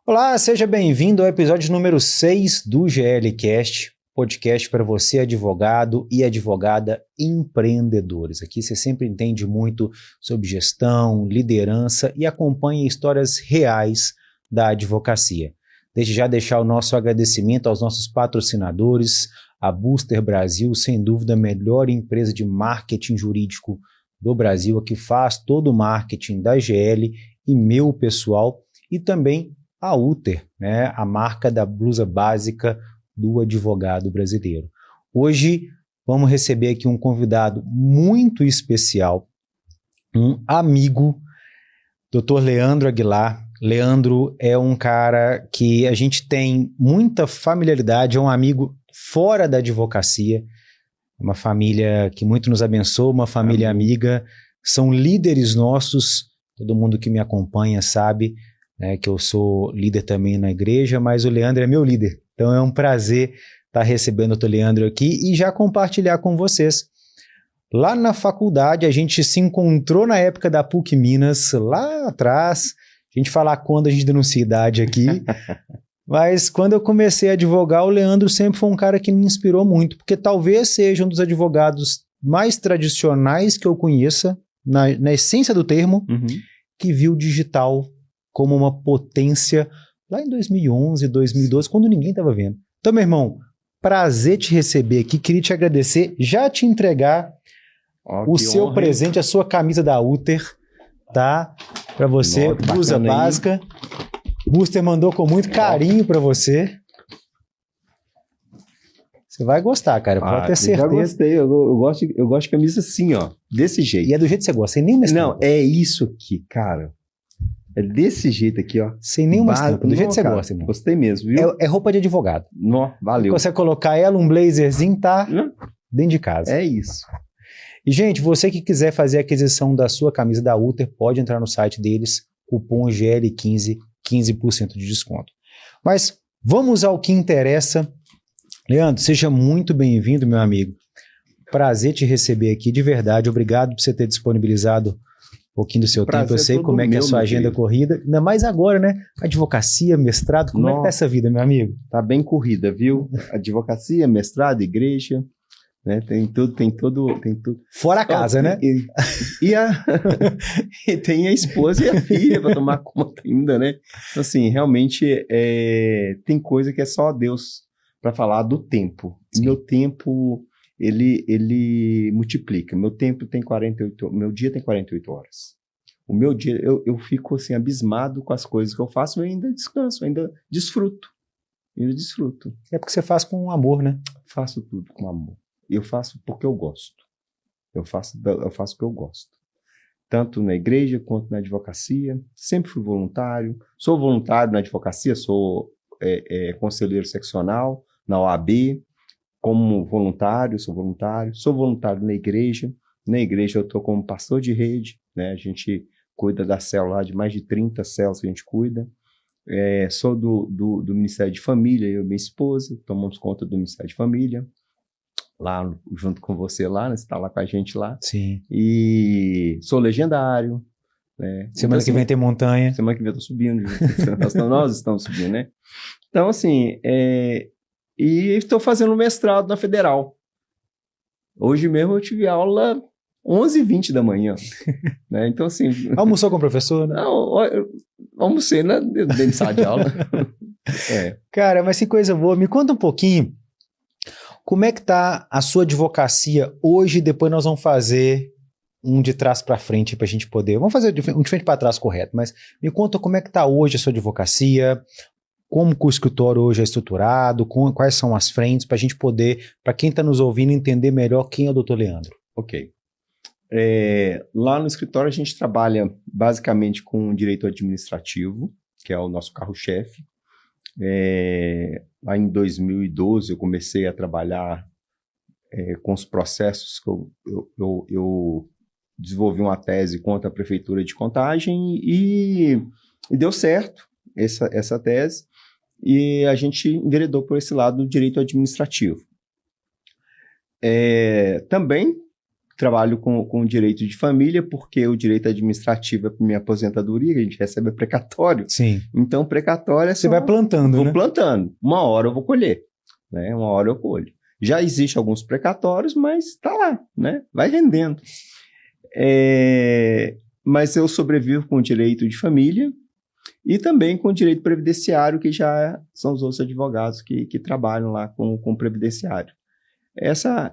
Olá, seja bem-vindo ao episódio número 6 do GLCast, podcast para você, advogado e advogada empreendedores. Aqui você sempre entende muito sobre gestão, liderança e acompanha histórias reais da advocacia. Desde já deixar o nosso agradecimento aos nossos patrocinadores, a Booster Brasil, sem dúvida a melhor empresa de marketing jurídico do Brasil, a que faz todo o marketing da GL e meu pessoal, e também a Uter, né, a marca da blusa básica do advogado brasileiro. Hoje vamos receber aqui um convidado muito especial, um amigo, Dr. Leandro Aguilar. Leandro é um cara que a gente tem muita familiaridade, é um amigo fora da advocacia, uma família que muito nos abençoa, uma família amiga, são líderes nossos, todo mundo que me acompanha sabe, que eu sou líder também na igreja, mas o Leandro é meu líder. Então é um prazer estar recebendo o Dr. Leandro aqui e já compartilhar com vocês. Lá na faculdade, a gente se encontrou na época da PUC Minas, lá atrás. A gente falar quando a gente denuncia idade aqui. Mas quando eu comecei a advogar, o Leandro sempre foi um cara que me inspirou muito, porque talvez seja um dos advogados mais tradicionais que eu conheça, na essência do termo, que viu o digital como uma potência lá em 2011, 2012, quando ninguém estava vendo. Então, meu irmão, prazer te receber aqui, queria te agradecer, já te entregar o seu honra, presente, a sua camisa da Uter, tá? Para você, blusa básica. Booster mandou com muito carinho para você. Você vai gostar, cara, pode ter certeza. Já gostei, eu gosto de camisa assim, ó, desse jeito. E é do jeito que você gosta, sem nenhuma estampa. Não, é isso aqui, cara. É desse jeito aqui, ó. Sem nenhuma estampa, do jeito que você gosta, irmão. Gostei mesmo, viu? É roupa de advogado. Nó, valeu. Se você colocar ela, um blazerzinho, tá dentro de casa. É isso. E, gente, você que quiser fazer a aquisição da sua camisa da Uter, pode entrar no site deles, cupom GL15, 15% de desconto. Mas vamos ao que interessa. Leandro, seja muito bem-vindo, meu amigo. Prazer te receber aqui, de verdade. Obrigado por você ter disponibilizado um pouquinho do seu tempo. Eu sei como é que é a sua agenda corrida. Ainda mais agora, né? Advocacia, mestrado, como é que tá essa vida, meu amigo? Tá bem corrida, viu? Advocacia, mestrado, igreja, né? Tem tudo. Fora a casa, né? E tem a esposa e a filha para tomar conta ainda, né? Então, assim, realmente tem coisa que é só Deus para falar do tempo. Sim. Meu tempo, ele multiplica. Meu tempo tem 48, meu dia tem 48 horas. O meu dia, eu fico assim, abismado com as coisas que eu faço, eu ainda descanso, ainda desfruto. É porque você faz com amor, né? Faço tudo com amor. Eu faço porque eu gosto. Eu faço o que eu gosto. Tanto na igreja quanto na advocacia. Sempre fui voluntário. Sou voluntário na advocacia, sou conselheiro seccional na OAB. Como voluntário, sou voluntário. Sou voluntário na igreja. Na igreja eu estou como pastor de rede, né? A gente cuida da célula lá, de mais de 30 células que a gente cuida. Sou do Ministério de Família, eu e minha esposa, tomamos conta do Ministério de Família. Lá junto com você lá, né? Você está lá com a gente lá. Sim. E sou legendário. Né? Semana que vem tem montanha. Semana que vem eu tô subindo. Nós estamos subindo, né? Então, assim, e estou fazendo mestrado na Federal. Hoje mesmo eu tive aula 11h20 da manhã. Né? Então, assim... Almoçou com o professor, né? Não, eu almocei dentro de sala de aula. Cara, mas que coisa boa. Me conta um pouquinho. Como é que está a sua advocacia hoje? Depois nós vamos fazer um de trás para frente para a gente poder... Vamos fazer um de frente para trás, correto. Mas me conta como é que está hoje a sua advocacia, como que o escritório hoje é estruturado, quais são as frentes, para a gente poder, para quem está nos ouvindo, entender melhor quem é o Dr. Leandro. Ok. Lá no escritório a gente trabalha basicamente com direito administrativo, que é o nosso carro-chefe. Lá em 2012 eu comecei a trabalhar com os processos que eu desenvolvi uma tese contra a Prefeitura de Contagem e deu certo essa tese e a gente enveredou por esse lado do direito administrativo. Também trabalho com direito de família, porque o direito administrativo é para minha aposentadoria, a gente recebe precatório. Sim. Então, precatório é só... Você vai plantando, vou né? plantando. Uma hora eu vou colher, né? Uma hora eu colho. Já existem alguns precatórios, mas está lá, né? Vai rendendo. Mas eu sobrevivo com o direito de família e também com o direito previdenciário, que já são os outros advogados que trabalham lá com o previdenciário. Essa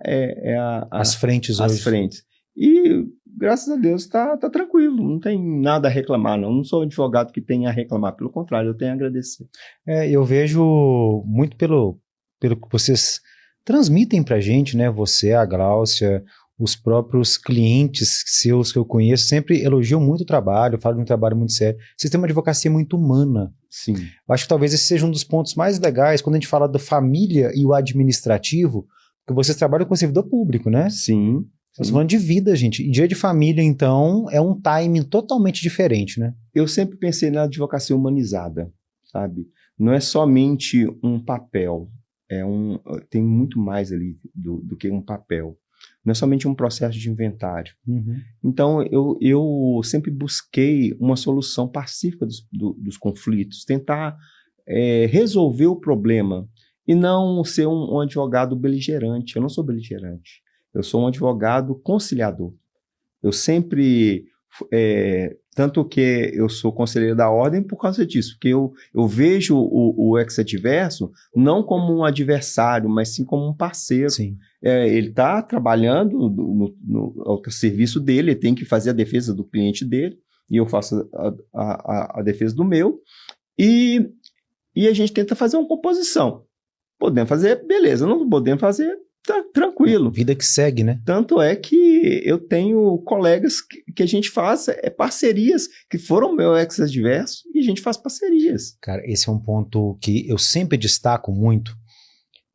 as frentes as hoje. frentes. E, graças a Deus, tá tranquilo. Não tem nada a reclamar, não. Não sou um advogado que tenha a reclamar. Pelo contrário, eu tenho a agradecer. Eu vejo muito pelo que vocês transmitem pra gente, né? Você, a Gláucia, os próprios clientes seus que eu conheço sempre elogiam muito o trabalho, falam de um trabalho muito sério. Vocês têm uma advocacia muito humana. Sim. Eu acho que talvez esse seja um dos pontos mais legais quando a gente fala da família e o administrativo, porque vocês trabalham com o servidor público, né? Sim. Estamos falando de vida, gente. E dia de família, então, é um timing totalmente diferente, né? Eu sempre pensei na advocacia humanizada, sabe? Não é somente um papel, tem muito mais ali do que um papel. Não é somente um processo de inventário. Uhum. Então, eu sempre busquei uma solução pacífica dos conflitos, tentar resolver o problema e não ser um advogado beligerante. Eu não sou beligerante. Eu sou um advogado conciliador. Eu sempre... tanto que eu sou conselheiro da ordem por causa disso, porque eu vejo o ex-adverso não como um adversário, mas sim como um parceiro. Sim. Ele está trabalhando no serviço dele, ele tem que fazer a defesa do cliente dele, e eu faço a defesa do meu, e a gente tenta fazer uma composição. Podemos fazer, beleza, não podemos fazer, tá tranquilo. Vida que segue, né? Tanto é que eu tenho colegas que a gente faz parcerias, que foram meu ex-adverso, e a gente faz parcerias. Cara, esse é um ponto que eu sempre destaco muito.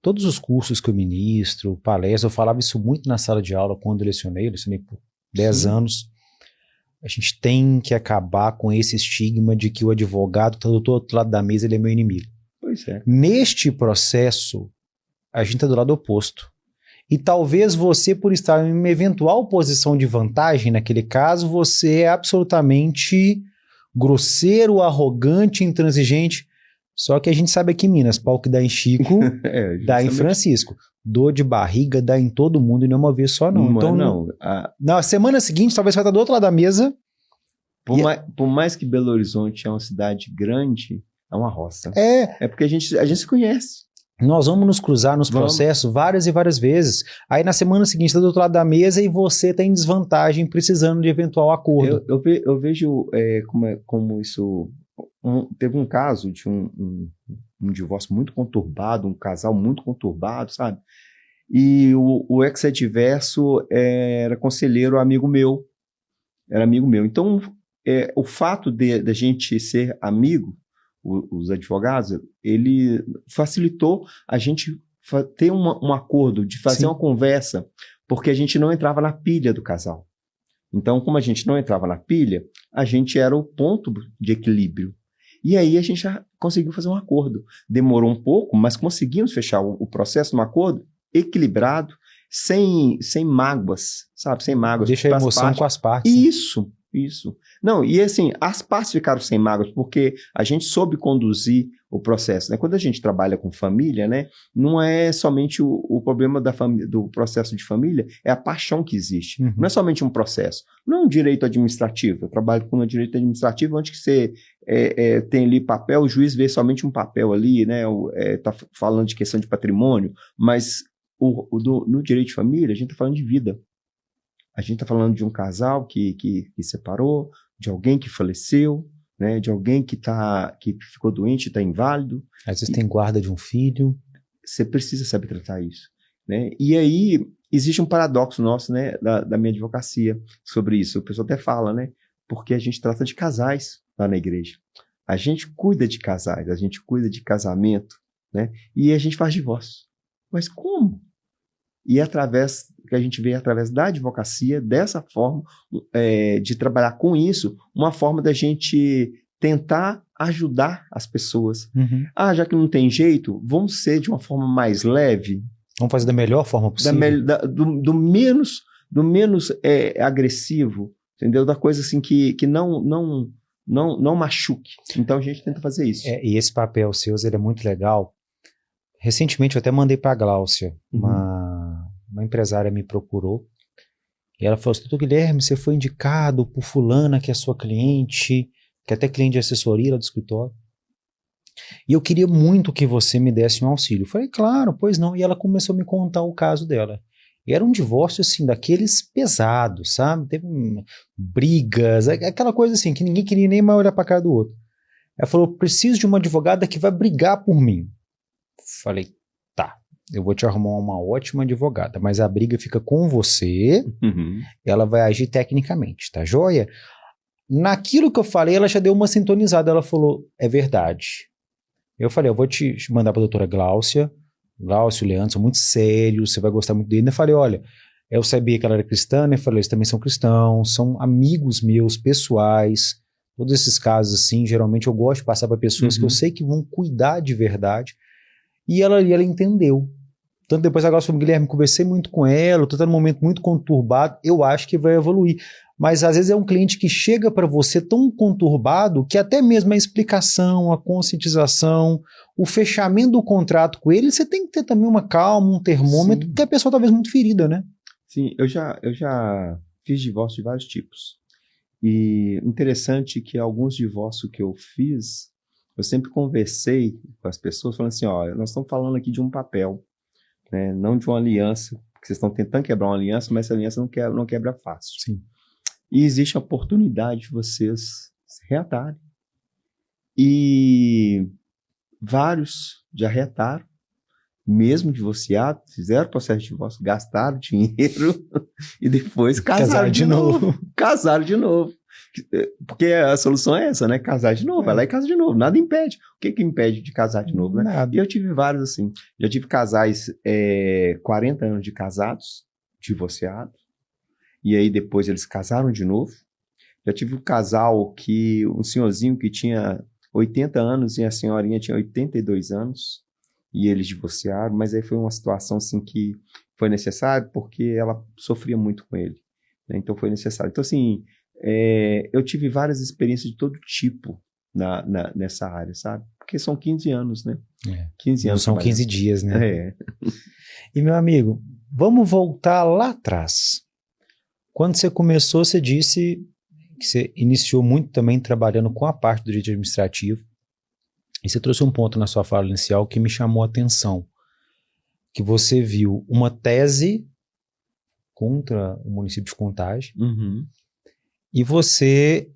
Todos os cursos que eu ministro, palestras, eu falava isso muito na sala de aula quando eu lecionei por 10 Sim. anos. A gente tem que acabar com esse estigma de que o advogado está do outro lado da mesa, ele é meu inimigo. Pois é. Neste processo, a gente está do lado oposto. E talvez você, por estar em uma eventual posição de vantagem naquele caso, você é absolutamente grosseiro, arrogante, intransigente. Só que a gente sabe aqui em Minas, pau que dá em Chico, dá em Francisco. Dor de barriga dá em todo mundo e não uma vez só, não. Então, não. Na semana seguinte, talvez você vai estar do outro lado da mesa. Por mais que Belo Horizonte é uma cidade grande, é uma roça. É porque a gente se conhece. Nós vamos nos cruzar nos processos várias e várias vezes. Aí na semana seguinte está do outro lado da mesa e você está em desvantagem precisando de eventual acordo. Eu vejo como isso... teve um caso de um divórcio muito conturbado, um casal muito conturbado, sabe? E o ex-adverso era conselheiro amigo meu. Era amigo meu. Então, o fato da gente ser amigo, os advogados, ele facilitou a gente ter um acordo, de fazer Sim. uma conversa, porque a gente não entrava na pilha do casal. Então, como a gente não entrava na pilha, a gente era o ponto de equilíbrio. E aí a gente já conseguiu fazer um acordo. Demorou um pouco, mas conseguimos fechar o processo num acordo equilibrado, sem mágoas, sabe? Sem mágoas. Deixa a emoção com as partes. Isso. Não, e assim, as partes ficaram sem mágoas, porque a gente soube conduzir o processo, né? Quando a gente trabalha com família, né? Não é somente o problema do processo de família, é a paixão que existe. Uhum. Não é somente um processo. Não é um direito administrativo. Eu trabalho com um direito administrativo onde que você tem ali papel, o juiz vê somente um papel ali, né? Tá falando de questão de patrimônio, mas no direito de família, a gente está falando de vida. A gente está falando de um casal que separou, de alguém que faleceu, né, de alguém que ficou doente, está inválido. Às vezes tem guarda de um filho. Você precisa saber tratar isso. Né? E aí existe um paradoxo nosso, né, da minha advocacia sobre isso. O pessoal até fala, né, porque a gente trata de casais lá na igreja. A gente cuida de casais, a gente cuida de casamento, né, e a gente faz divórcio. Mas como? E que a gente vê através da advocacia, dessa forma, de trabalhar com isso, uma forma da gente tentar ajudar as pessoas. Uhum. Já que não tem jeito, vamos ser de uma forma mais leve. Vamos fazer da melhor forma possível. Do menos do menos agressivo, entendeu? Da coisa assim que não machuque. Então a gente tenta fazer isso. E esse papel seu, ele é muito legal. Recentemente eu até mandei para a Gláucia, uma empresária me procurou, e ela falou assim: doutor Guilherme, você foi indicado por fulana, que é sua cliente, que é até cliente de assessoria lá do escritório, e eu queria muito que você me desse um auxílio. Eu falei, claro, pois não. E ela começou a me contar o caso dela. E era um divórcio, assim, daqueles pesados, sabe? Teve brigas, aquela coisa assim, que ninguém queria nem mais olhar pra cara do outro. Ela falou, preciso de uma advogada que vai brigar por mim. Falei, tá, eu vou te arrumar uma ótima advogada, mas a briga fica com você, ela vai agir tecnicamente, tá joia? Naquilo que eu falei, ela já deu uma sintonizada, ela falou, é verdade. Eu falei, eu vou te mandar pra doutora Gláucia, Glaucio e o Leandro são muito sérios, você vai gostar muito dele. Eu falei, olha, eu sabia que ela era cristã, né? Eu falei, eles também são cristãos, são amigos meus, pessoais. Todos esses casos, assim, geralmente eu gosto de passar para pessoas que eu sei que vão cuidar de verdade. E ela entendeu. Tanto depois a Glaucio falou, Guilherme, conversei muito com ela, eu tô num momento muito conturbado, eu acho que vai evoluir. Mas às vezes é um cliente que chega para você tão conturbado que até mesmo a explicação, a conscientização, o fechamento do contrato com ele, você tem que ter também uma calma, um termômetro, Sim. porque a pessoa talvez muito ferida, né? Sim, eu já fiz divórcio de vários tipos. E interessante que alguns divórcios que eu fiz, eu sempre conversei com as pessoas falando assim, ó, nós estamos falando aqui de um papel, né, não de uma aliança, porque vocês estão tentando quebrar uma aliança, mas essa aliança não quebra fácil. Sim. E existe a oportunidade de vocês se reatarem. E vários já reataram, mesmo divorciados, fizeram processo de divórcio, gastaram dinheiro e depois casaram de novo. Casaram de novo. Porque a solução é essa, né? Casar de novo. Vai lá e casa de novo. Nada impede. O que impede de casar de novo, né? Nada. E eu tive vários assim. Já tive casais 40 anos de casados, divorciados. E aí depois eles casaram de novo. Já tive um casal um senhorzinho que tinha 80 anos e a senhorinha tinha 82 anos. E eles divorciaram, mas aí foi uma situação assim que foi necessário porque ela sofria muito com ele, né? Então foi necessário. Então assim, eu tive várias experiências de todo tipo nessa área, sabe? Porque são 15 anos, né? 15 anos. Não são 15 dias, né? É. E meu amigo, vamos voltar lá atrás. Quando você começou, você disse que você iniciou muito também trabalhando com a parte do direito administrativo. E você trouxe um ponto na sua fala inicial que me chamou a atenção. Que você viu uma tese contra o município de Contagem. E você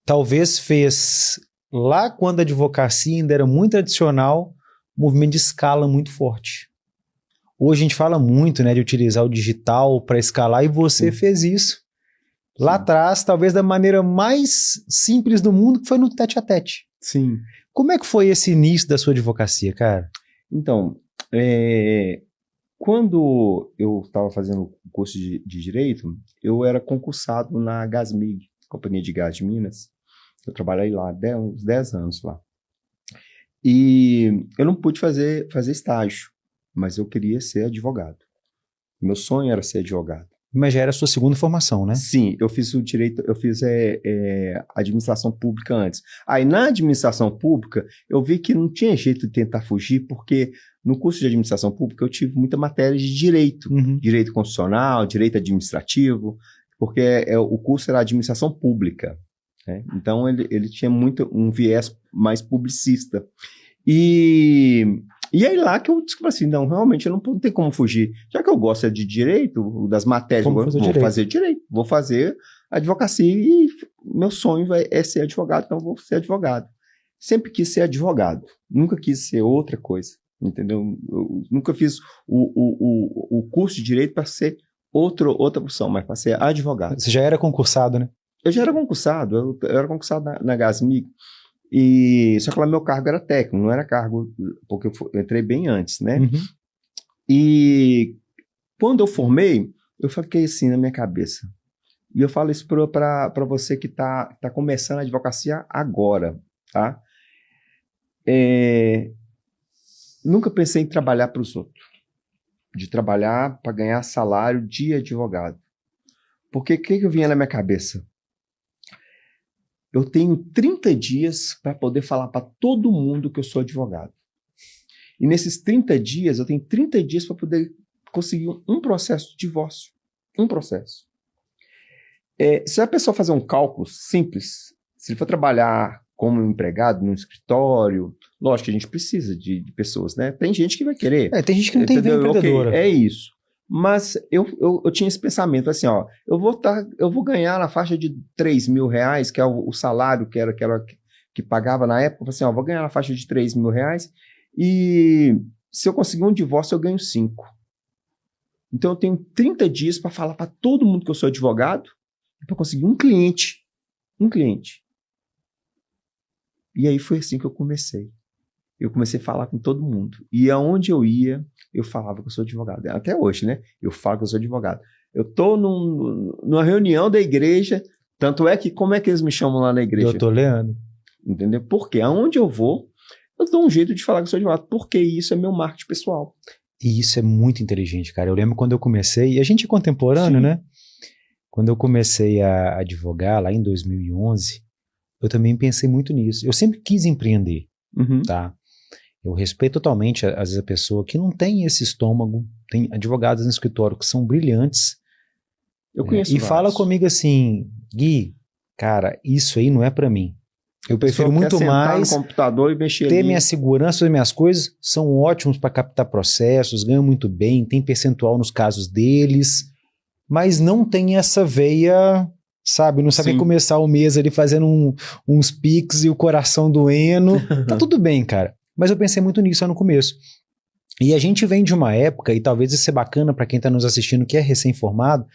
talvez fez, lá quando a advocacia ainda era muito tradicional, um movimento de escala muito forte. Hoje a gente fala muito, né, de utilizar o digital para escalar, e você fez isso lá atrás, talvez da maneira mais simples do mundo, que foi no tete-a-tete. Sim. Como é que foi esse início da sua advocacia, cara? Então, quando eu estava fazendo o curso de Direito, eu era concursado na Gasmig, Companhia de Gás de Minas. Eu trabalhei lá uns 10 anos lá. E eu não pude fazer estágio, mas eu queria ser advogado. Meu sonho era ser advogado. Mas já era a sua segunda formação, né? Sim, eu fiz o direito, eu fiz administração pública antes. Aí na administração pública, eu vi que não tinha jeito de tentar fugir, porque no curso de administração pública eu tive muita matéria de direito, direito constitucional, direito administrativo, porque o curso era administração pública, né? Então ele tinha muito um viés mais publicista. E aí lá que eu descobri assim, não, realmente eu não tenho como fugir. Já que eu gosto de direito, das matérias, vou fazer direito, vou fazer advocacia e meu sonho é ser advogado, então eu vou ser advogado. Sempre quis ser advogado, nunca quis ser outra coisa, entendeu? Eu nunca fiz o curso de direito para ser outra profissão, mas para ser advogado. Você já era concursado, né? Eu já era concursado, eu era concursado na Gasmig. Só que lá meu cargo era técnico, não era cargo, porque eu entrei bem antes, né? E quando eu formei, eu fiquei assim na minha cabeça. E eu falo isso para você que tá começando a advocacia agora, tá? Nunca pensei em trabalhar para os outros, de trabalhar para ganhar salário de advogado. Porque o que vinha na minha cabeça? Eu tenho 30 dias para poder falar para todo mundo que eu sou advogado. E nesses 30 dias, eu tenho 30 dias para poder conseguir um processo de divórcio. Um processo. Se a pessoa fazer um cálculo simples, se ele for trabalhar como empregado num escritório, lógico que a gente precisa de pessoas, né? Tem gente que vai querer. Tem gente que não tem veia empreendedora. Okay, é isso. Mas eu tinha esse pensamento, assim, ó, eu vou ganhar na faixa de R$3.000, que é o salário que pagava na época, assim, ó, vou ganhar na faixa de R$3.000, e se eu conseguir um divórcio, eu ganho 5. Então eu tenho 30 dias para falar para todo mundo que eu sou advogado, para conseguir um cliente. E aí foi assim que eu comecei. Eu comecei a falar com todo mundo. E aonde eu ia, eu falava que eu sou advogado. Até hoje, né? Eu falo que eu sou advogado. Eu tô numa reunião da igreja, tanto é que, como é que eles me chamam lá na igreja? Doutor Leandro. Entendeu? Porque aonde eu vou, eu dou um jeito de falar que eu sou advogado, porque isso é meu marketing pessoal. E isso é muito inteligente, cara. Eu lembro quando eu comecei, e a gente é contemporâneo, né? Quando eu comecei a advogar, lá em 2011, eu também pensei muito nisso. Eu sempre quis empreender, tá? Eu respeito totalmente, às vezes, a pessoa que não tem esse estômago. Tem advogados no escritório que são brilhantes. Eu conheço e fala comigo assim, Gui, cara, isso aí não é pra mim. Eu prefiro muito mais no computador e mexer ter ali. minha segurança, as minhas coisas são ótimos para captar processos, ganham muito bem, tem percentual nos casos deles, mas não tem essa veia, sabe? Não sabe começar o mês ali fazendo uns pics e o coração doendo. Tá tudo bem, cara. Mas eu pensei muito nisso lá no começo. E a gente vem de uma época, e talvez isso seja bacana para quem está nos assistindo que é recém-formado,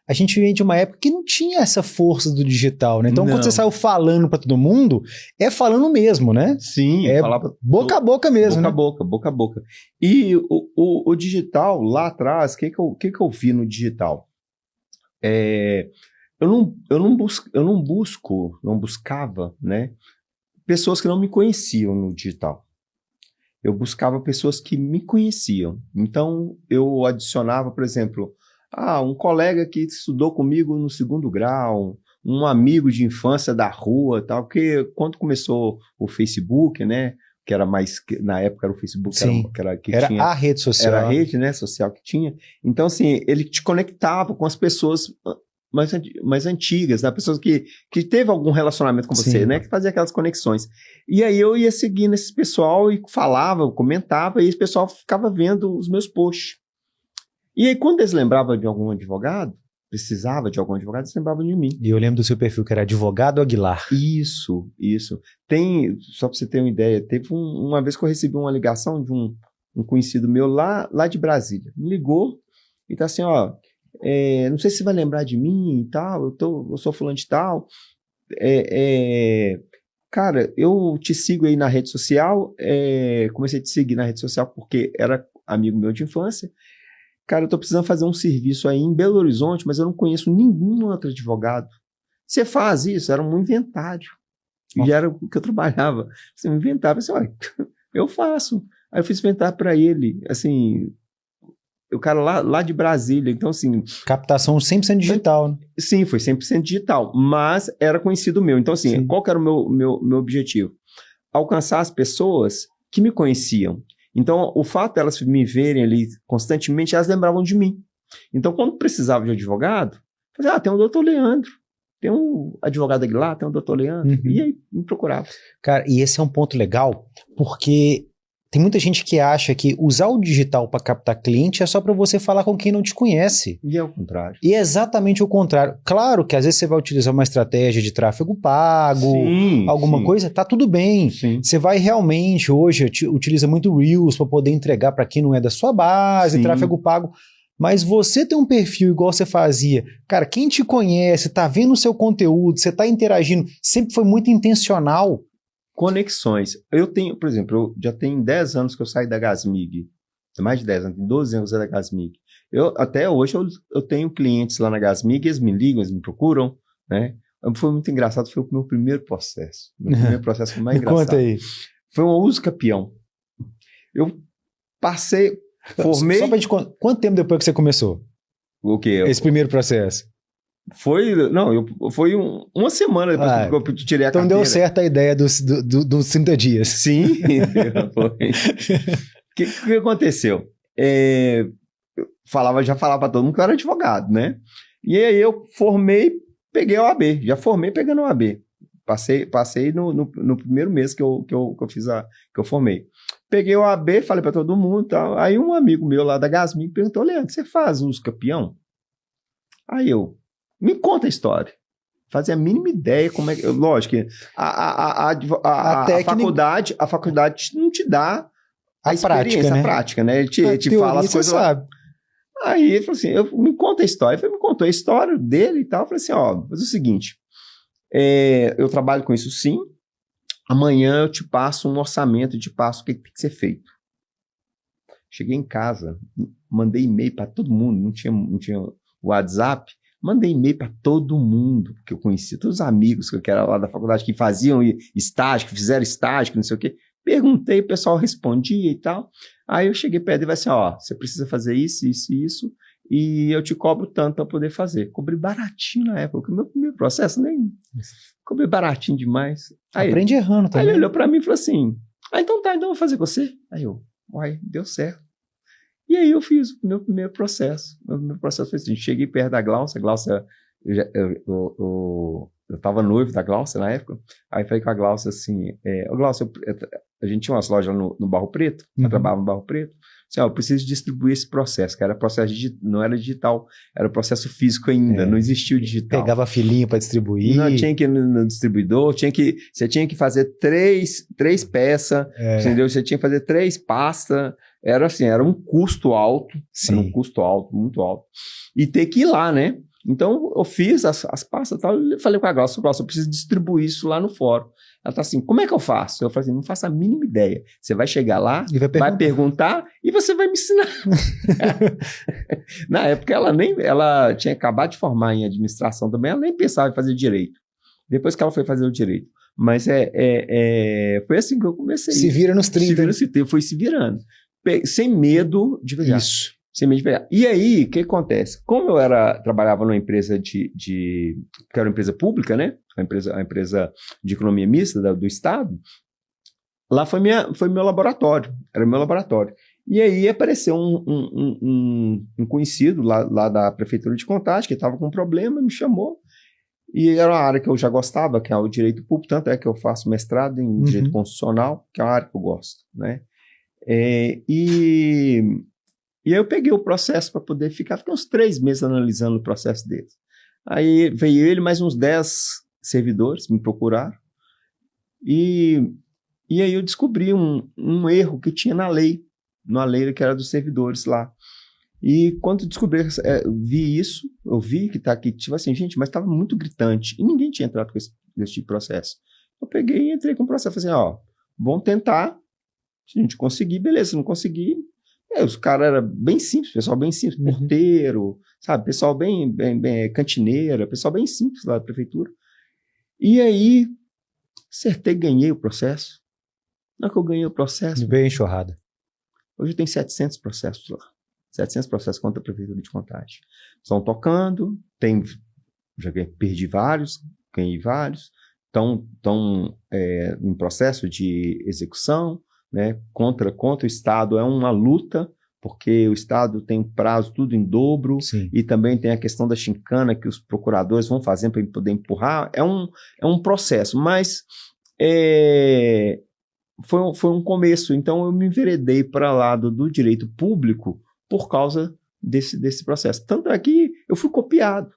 a gente vem de uma época que não tinha essa força do digital, né? Então, quando você saiu falando para todo mundo, é falando mesmo, né? Sim, é boca a boca mesmo, né? Boca a boca. E o digital, lá atrás, o que eu vi no digital? Eu não buscava, né, pessoas que não me conheciam no digital. Eu buscava pessoas que me conheciam. Então, eu adicionava, por exemplo, um colega que estudou comigo no 2º grau, um amigo de infância da rua, tal, porque quando começou o Facebook, né, que era mais, na época era o Facebook, era tinha, a rede social. Era a rede, né, social que tinha. Então, assim, ele te conectava com as pessoas mais antigas, né? Pessoas que teve algum relacionamento com você, né? Que fazia aquelas conexões. E aí eu ia seguindo esse pessoal e falava, comentava, e esse pessoal ficava vendo os meus posts. E aí quando eles lembravam de algum advogado, precisava de algum advogado, eles lembravam de mim. E eu lembro do seu perfil, que era Advogado Aguilar. Isso. Só para você ter uma ideia, teve uma vez que eu recebi uma ligação de um conhecido meu lá de Brasília. Me ligou e tá assim, ó, não sei se você vai lembrar de mim e tal, eu sou fulano de tal, cara, eu te sigo aí na rede social, comecei a te seguir na rede social porque era amigo meu de infância, cara, eu tô precisando fazer um serviço aí em Belo Horizonte, mas eu não conheço nenhum outro advogado. Você faz isso? Era um inventário, e era o que eu trabalhava, você me inventava, assim, olha, eu faço, aí eu fiz inventário para ele, assim, o cara lá de Brasília, então assim... Captação 100% digital, né? Sim, foi 100% digital, mas era conhecido meu. Então assim, qual que era o meu objetivo? Alcançar as pessoas que me conheciam. Então o fato delas me verem ali constantemente, elas lembravam de mim. Então quando precisava de advogado, eu falei, tem um doutor Leandro, tem um advogado Aguilar, tem um doutor Leandro, e aí me procurava. Cara, e esse é um ponto legal, porque... Tem muita gente que acha que usar o digital para captar cliente é só para você falar com quem não te conhece. E é o contrário. E é exatamente o contrário. Claro que às vezes você vai utilizar uma estratégia de tráfego pago, alguma coisa, tá tudo bem. Você vai realmente, hoje, utiliza muito Reels para poder entregar para quem não é da sua base, tráfego pago. Mas você tem um perfil igual você fazia. Cara, quem te conhece, tá vendo o seu conteúdo, você tá interagindo, sempre foi muito intencional. Conexões. Eu tenho, por exemplo, eu já tenho 10 anos que eu saí da Gasmig. Mais de 10 anos, 12 anos da Gasmig. Até hoje eu tenho clientes lá na Gasmig, eles me ligam, eles me procuram, né? Foi muito engraçado, foi o meu primeiro processo. Meu primeiro processo foi mais engraçado. Conta aí. Foi um uso capião. Eu passei, formei... Só pra gente, quanto tempo depois que você começou? O quê? Esse primeiro processo? Foi uma semana depois que eu tirei a então carteira. deu certo a ideia dos 30 dias. Sim. O que aconteceu? Já falava para todo mundo que eu era advogado, né? E aí eu peguei a OAB. Já formei pegando a OAB. Passei no primeiro mês que eu formei. Peguei a OAB, falei para todo mundo e tal. Aí um amigo meu lá da Gasmin perguntou: Leandro, você faz uso capião? Aí me conta a história. Fazia a mínima ideia como é que... Lógico que a faculdade não te dá a experiência, prática, né? Ele te fala as coisas lá. Sabe. Aí ele falou assim, me conta a história. Ele me contou a história dele e tal. Eu falei assim, faz o seguinte, eu trabalho com isso sim, amanhã eu te passo um orçamento, te passo o que tem que ser feito. Cheguei em casa, mandei e-mail para todo mundo, não tinha WhatsApp, mandei e-mail para todo mundo que eu conhecia, todos os amigos que era lá da faculdade, que faziam estágio, que fizeram estágio, que não sei o quê. Perguntei, o pessoal respondia e tal. Aí eu cheguei perto e falei assim, você precisa fazer isso, isso e isso, e eu te cobro tanto para poder fazer. Cobrei baratinho na época, o meu primeiro processo nem... Cobrei baratinho demais. Aí, aprende errando também. Aí ele olhou para mim e falou assim, então tá, então eu vou fazer com você. Aí deu certo. E aí eu fiz o meu primeiro processo. Meu primeiro processo foi assim, cheguei perto da Glaucia, eu estava noivo da Glaucia na época, aí falei com a Glaucia assim, Glaucia, a gente tinha umas lojas no Barro Preto, eu trabalhava no Barro Preto, assim, eu preciso distribuir esse processo, que era processo não era digital, era processo físico ainda, não existia o digital. Pegava filinha para distribuir. Não, tinha que ir no distribuidor, você tinha que fazer três peças, entendeu? Você tinha que fazer 3 pastas, era assim, era um custo alto, era um custo alto, muito alto, e ter que ir lá, né? Então, eu fiz as pastas e tal, e falei com a Glaucia, eu preciso distribuir isso lá no fórum. Ela tá assim, como é que eu faço? Eu falei assim, não faço a mínima ideia. Você vai chegar lá, vai perguntar e você vai me ensinar. Na época, ela tinha acabado de formar em administração também, ela nem pensava em fazer direito. Depois que ela foi fazer o direito. Mas foi assim que eu comecei. Se vira nos 30. Foi se virando. Sem medo de pegar. Isso. Sem medo de pegar. E aí, o que acontece? Como eu trabalhava numa empresa que era uma empresa pública, né? A empresa de economia mista do Estado, lá foi meu laboratório. Era meu laboratório. E aí apareceu um conhecido lá da Prefeitura de Contagem, que estava com um problema, me chamou. E era uma área que eu já gostava, que é o direito público, tanto é que eu faço mestrado em direito constitucional, que é uma área que eu gosto, né? E aí eu peguei o processo para poder fiquei uns 3 meses analisando o processo deles. Aí veio ele, mais uns 10 servidores me procuraram, e aí eu descobri um erro que tinha na lei que era dos servidores lá. E quando vi isso, eu vi que tá aqui, tipo assim, gente, mas estava muito gritante, e ninguém tinha entrado com esse tipo de processo. Eu peguei e entrei com o processo, falei assim, vamos tentar, se a gente conseguir, beleza, se não conseguir, os caras eram bem simples, pessoal bem simples, porteiro, sabe, pessoal bem cantineira, pessoal bem simples lá da prefeitura. E aí, acertei, ganhei o processo. Na hora que eu ganhei o processo... Bem enxurrada. Hoje tem 700 processos lá. 700 processos contra a Prefeitura de Contagem. Estão tocando, perdi vários, ganhei vários, estão em processo de execução, né? Contra o Estado é uma luta, porque o Estado tem prazo tudo em dobro. Sim. E também tem a questão da chincana que os procuradores vão fazendo para poder empurrar. É um processo, mas foi um começo. Então eu me enveredei para lá do direito público por causa desse processo. Tanto é que eu fui copiado.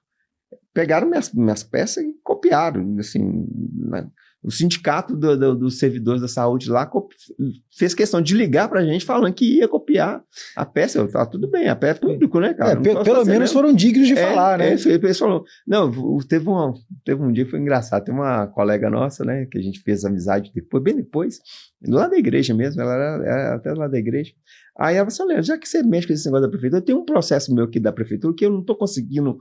Pegaram minhas peças e copiaram. Assim, o sindicato dos servidores da saúde lá fez questão de ligar pra gente falando que ia copiar a peça. Tá tudo bem, a peça é público, né, cara? Pelo menos foram dignos de falar, né? Eles falaram, não, teve um dia que foi engraçado. Tem uma colega nossa, né, que a gente fez amizade bem depois, lá da igreja mesmo, ela era até lá da igreja. Aí ela falou assim, já que você mexe com esse negócio da prefeitura, tem um processo meu aqui da prefeitura que eu não estou conseguindo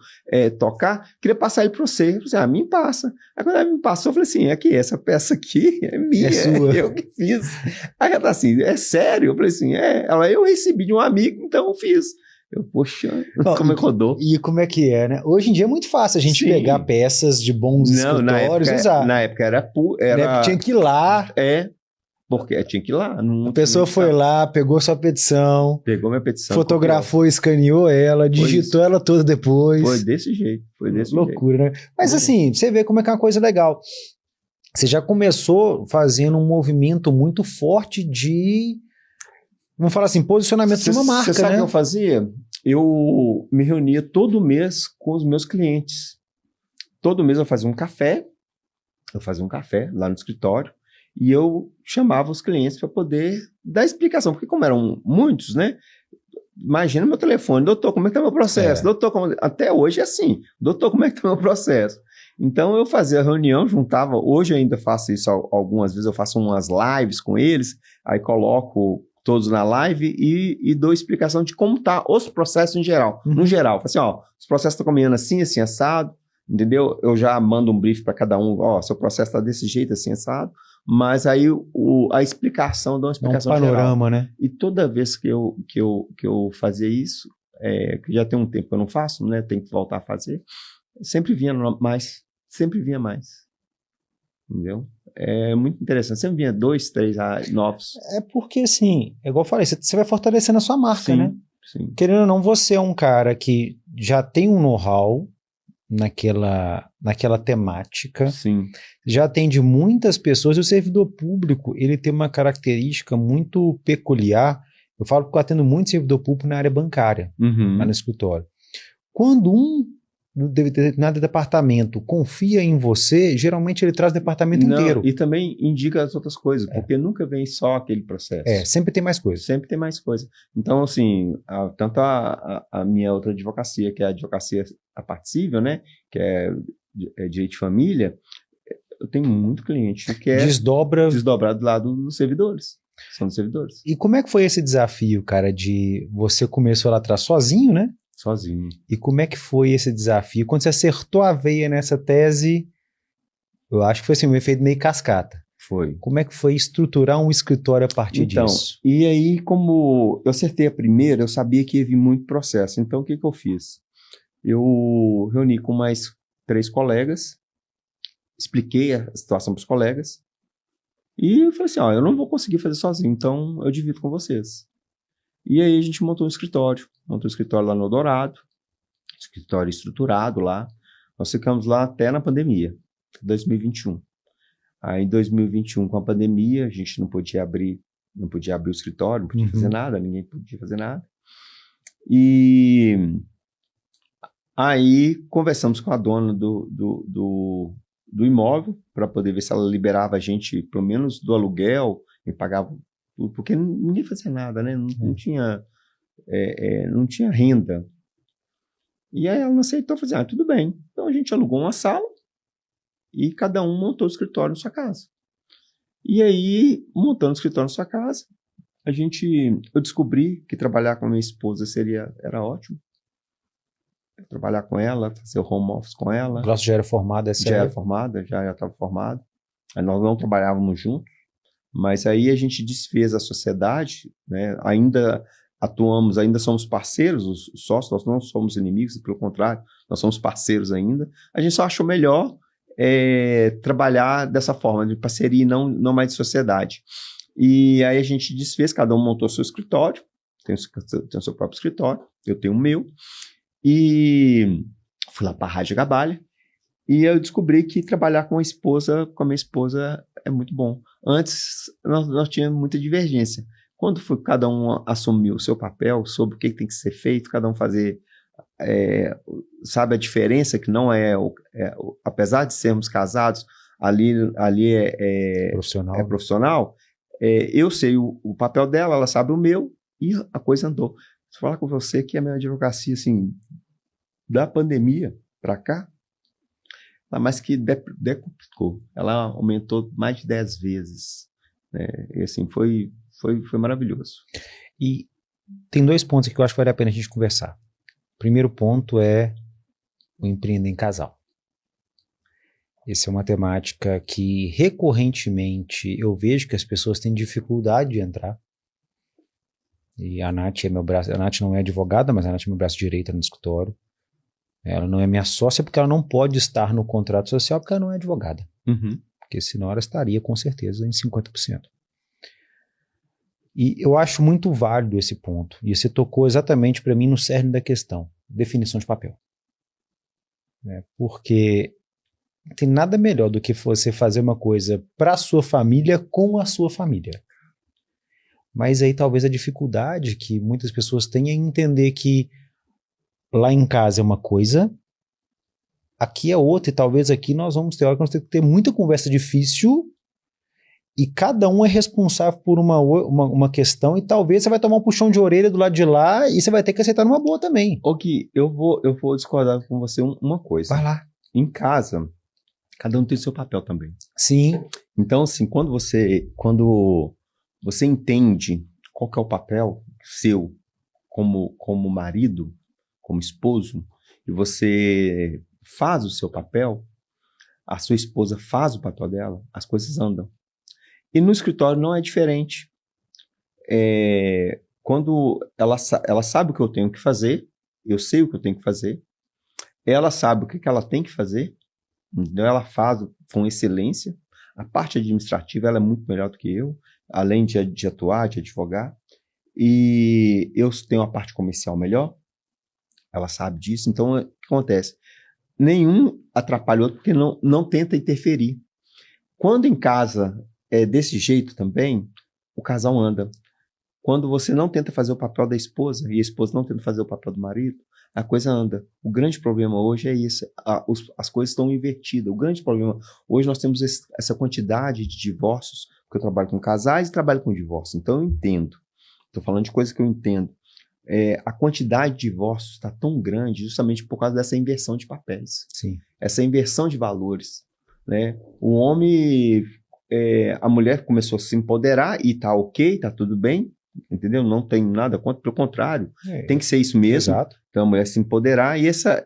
tocar, queria passar ele para você. Eu falei, me passa. Aí quando ela me passou, eu falei assim, essa peça aqui é minha, eu que fiz. Aí ela tá assim, é sério? Eu falei assim, eu recebi de um amigo, então eu fiz. Poxa, Bom, como é que rodou? E como é que é, né? Hoje em dia é muito fácil a gente Sim. pegar peças de bons Não, escritórios e usar. na época era... Na época tinha que ir lá, Porque tinha que ir lá. a pessoa foi lá, pegou sua petição, pegou minha petição, fotografou, escaneou ela, digitou ela toda depois. Foi desse jeito, Loucura, né? Mas assim, você vê como é que é uma coisa legal. Você já começou fazendo um movimento muito forte de, vamos falar assim, posicionamento de uma marca, Você sabe o né? que eu fazia? Eu me reunia todo mês com os meus clientes. Todo mês eu fazia um café lá no escritório, e eu chamava os clientes para poder dar explicação, porque como eram muitos, né? Imagina meu telefone, doutor, como é que está meu processo? Doutor, até hoje é assim, doutor, como é que está meu processo? Então eu fazia a reunião, juntava, hoje eu ainda faço isso algumas vezes, eu faço umas lives com eles, aí coloco todos na live e dou explicação de como tá os processos em geral. No geral, assim, ó, os processos estão caminhando assim, assim, assado, entendeu? Eu já mando um brief para cada um, ó, seu processo está desse jeito, assim, assado, mas aí a explicação, dá uma explicação geral. Um panorama, né? E toda vez que eu fazia isso, que já tem um tempo que eu não faço, né, tenho que voltar a fazer, sempre vinha mais, entendeu? É muito interessante, sempre vinha 2, 3 novos. É porque assim, é igual eu falei, você vai fortalecendo a sua marca, né? Sim. Querendo ou não, você é um cara que já tem um know-how naquela temática, Sim. já atende muitas pessoas, e o servidor público, ele tem uma característica muito peculiar. Eu falo porque eu atendo muito servidor público na área bancária, lá no escritório. Quando um determinado departamento confia em você, geralmente ele traz o departamento inteiro. E também indica as outras coisas, porque nunca vem só aquele processo. Sempre tem mais coisa. Sempre tem mais coisa. Então, assim, tanto a minha outra advocacia, que é a advocacia a parte civil, né, que é direito de família, eu tenho muito cliente que é desdobrado do lado dos servidores. São dos servidores. E como é que foi esse desafio, cara, de você começou lá atrás sozinho, né? Sozinho. E como é que foi esse desafio? Quando você acertou a veia nessa tese, eu acho que foi assim, um efeito meio cascata. Foi. Como é que foi estruturar um escritório a partir disso? E aí, como eu acertei a primeira, eu sabia que ia vir muito processo. Então, o que eu fiz? Eu reuni com mais 3 colegas, expliquei a situação para os colegas, e eu falei assim, ó, eu não vou conseguir fazer sozinho, então eu divido com vocês. E aí a gente montou um escritório lá no Eldorado, escritório estruturado lá. Nós ficamos lá até na pandemia, 2021. Aí em 2021, com a pandemia, a gente não podia abrir o escritório, não podia fazer nada, ninguém podia fazer nada. E aí conversamos com a dona do imóvel para poder ver se ela liberava a gente, pelo menos do aluguel, e pagava tudo, porque ninguém fazia nada, né? Não tinha renda. E aí ela não aceitou, fazer, tudo bem. Então a gente alugou uma sala e cada um montou o escritório na sua casa. E aí, montando o escritório na sua casa, eu descobri que trabalhar com a minha esposa era ótimo. Trabalhar com ela, fazer o home office com ela. O Glaucio já era formado, já estava formado. Aí nós não trabalhávamos juntos, mas aí a gente desfez a sociedade, né? Ainda atuamos, ainda somos parceiros, os sócios, nós não somos inimigos, pelo contrário, nós somos parceiros ainda. A gente só achou melhor trabalhar dessa forma, de parceria e não mais de sociedade. E aí a gente desfez, cada um montou seu escritório, tem o seu próprio escritório, eu tenho o meu, e fui lá para a Rádio Gabalha, e eu descobri que trabalhar com a minha esposa é muito bom. Antes, nós tínhamos muita divergência. Quando cada um assumiu o seu papel sobre o que tem que ser feito, cada um fazer, sabe a diferença que não apesar de sermos casados, ali profissional, eu sei o papel dela, ela sabe o meu, e a coisa andou. Vou falar com você que a minha advocacia, assim, da pandemia para cá, mas que decuplicou. Ela aumentou mais de 10 vezes. Né? E assim, foi maravilhoso. E tem 2 pontos aqui que eu acho que vale a pena a gente conversar. O primeiro ponto é o empreender em casal. Essa é uma temática que recorrentemente eu vejo que as pessoas têm dificuldade de entrar. E a Nath é meu braço. A Nath não é advogada, mas a Nath é meu braço direito no escritório. Ela não é minha sócia porque ela não pode estar no contrato social porque ela não é advogada. Uhum. Porque senão ela estaria com certeza em 50%. E eu acho muito válido esse ponto. E você tocou exatamente para mim no cerne da questão. Definição de papel. Porque não tem nada melhor do que você fazer uma coisa para a sua família com a sua família. Mas aí talvez a dificuldade que muitas pessoas têm é entender que lá em casa é uma coisa, aqui é outra, e talvez aqui nós vamos ter que ter muita conversa difícil e cada um é responsável por uma questão e talvez você vai tomar um puxão de orelha do lado de lá e você vai ter que aceitar numa boa também. Ô Gui, eu vou discordar com você uma coisa. Vai lá. Em casa, cada um tem o seu papel também. Sim. Então, assim, quando você entende qual que é o papel seu como marido, como esposo, e você faz o seu papel, a sua esposa faz o papel dela, as coisas andam. E no escritório não é diferente. Quando ela sabe o que eu tenho que fazer, eu sei o que eu tenho que fazer, ela sabe o que ela tem que fazer, então ela faz com excelência. A parte administrativa ela é muito melhor do que eu, além de atuar, de advogar. E eu tenho a parte comercial melhor, ela sabe disso. Então, o que acontece? Nenhum atrapalha o outro porque não tenta interferir. Quando em casa é desse jeito também, o casal anda. Quando você não tenta fazer o papel da esposa e a esposa não tenta fazer o papel do marido, a coisa anda. O grande problema hoje é isso. As coisas estão invertidas. O grande problema hoje nós temos essa quantidade de divórcios, porque eu trabalho com casais e trabalho com divórcio. Então eu entendo. Estou falando de coisas que eu entendo. A quantidade de divórcios está tão grande justamente por causa dessa inversão de papéis. Sim. Essa inversão de valores. Né? O homem... a mulher começou a se empoderar e tá ok, tá tudo bem, entendeu? Não tem nada contra, pelo contrário, tem que ser isso mesmo. Exato. Então a mulher se empoderar,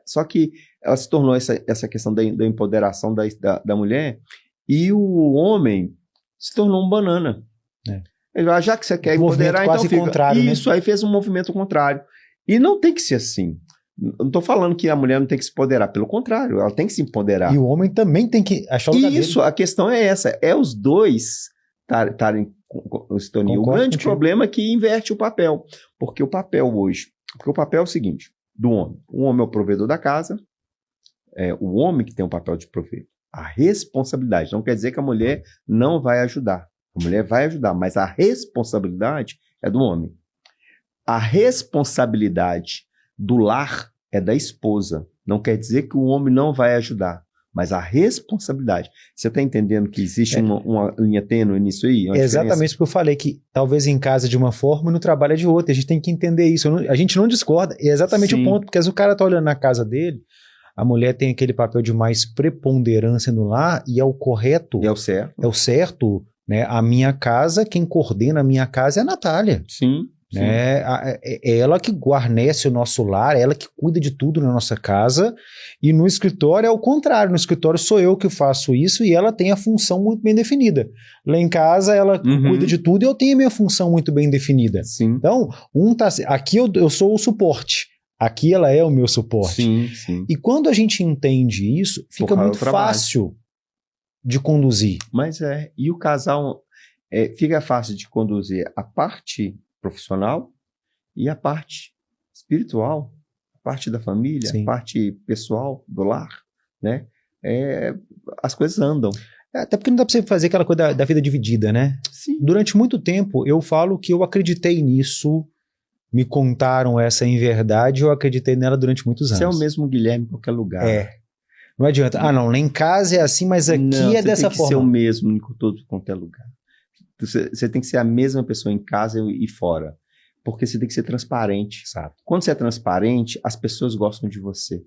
só que ela se tornou essa questão da empoderação da mulher, e o homem se tornou um banana. Ele vai, já que você quer empoderar, então fica. Contrário, isso, né? Aí fez um movimento contrário. E não tem que ser assim. Não estou falando que a mulher não tem que se empoderar, pelo contrário, ela tem que se empoderar. E o homem também tem que achar o lugar dele. Isso, a questão é essa, os dois estarem com sintonia. O grande problema é que inverte o papel, porque o papel é o seguinte, do homem. O homem é o provedor da casa, o homem que tem o papel de prover. A responsabilidade, não quer dizer que a mulher não vai ajudar. A mulher vai ajudar, mas a responsabilidade é do homem. A responsabilidade do lar é da esposa. Não quer dizer que o homem não vai ajudar, mas a responsabilidade. Você está entendendo que existe uma linha tênue nisso aí? Exatamente porque eu falei que talvez em casa de uma forma e no trabalho é de outra. A gente tem que entender isso. A gente não discorda. É exatamente o ponto, porque às vezes o cara está olhando na casa dele, a mulher tem aquele papel de mais preponderância no lar e é o correto. É o certo. É o certo. Né? A minha casa, quem coordena a minha casa é a Natália. Sim. É ela que guarnece o nosso lar, é ela que cuida de tudo na nossa casa, e no escritório é o contrário, no escritório sou eu que faço isso e ela tem a função muito bem definida. Lá em casa ela cuida de tudo e eu tenho a minha função muito bem definida. Sim. Então, aqui eu sou o suporte, aqui ela é o meu suporte. Sim. E quando a gente entende isso, fica muito fácil de conduzir. Mas e o casal fica fácil de conduzir a parte profissional e a parte espiritual, a parte da família, Sim. a parte pessoal do lar, né? As coisas andam. Até porque não dá pra você fazer aquela coisa da vida dividida, né? Sim. Durante muito tempo eu falo que eu acreditei nisso, me contaram essa inverdade, eu acreditei nela durante muitos anos. Você é o mesmo Guilherme em qualquer lugar. Não adianta. Não, lá em casa é assim, mas aqui não, é dessa forma. Você tem que ser o mesmo em qualquer lugar. Você tem que ser a mesma pessoa em casa e fora. Porque você tem que ser transparente. Exato. Quando você é transparente, as pessoas gostam de você.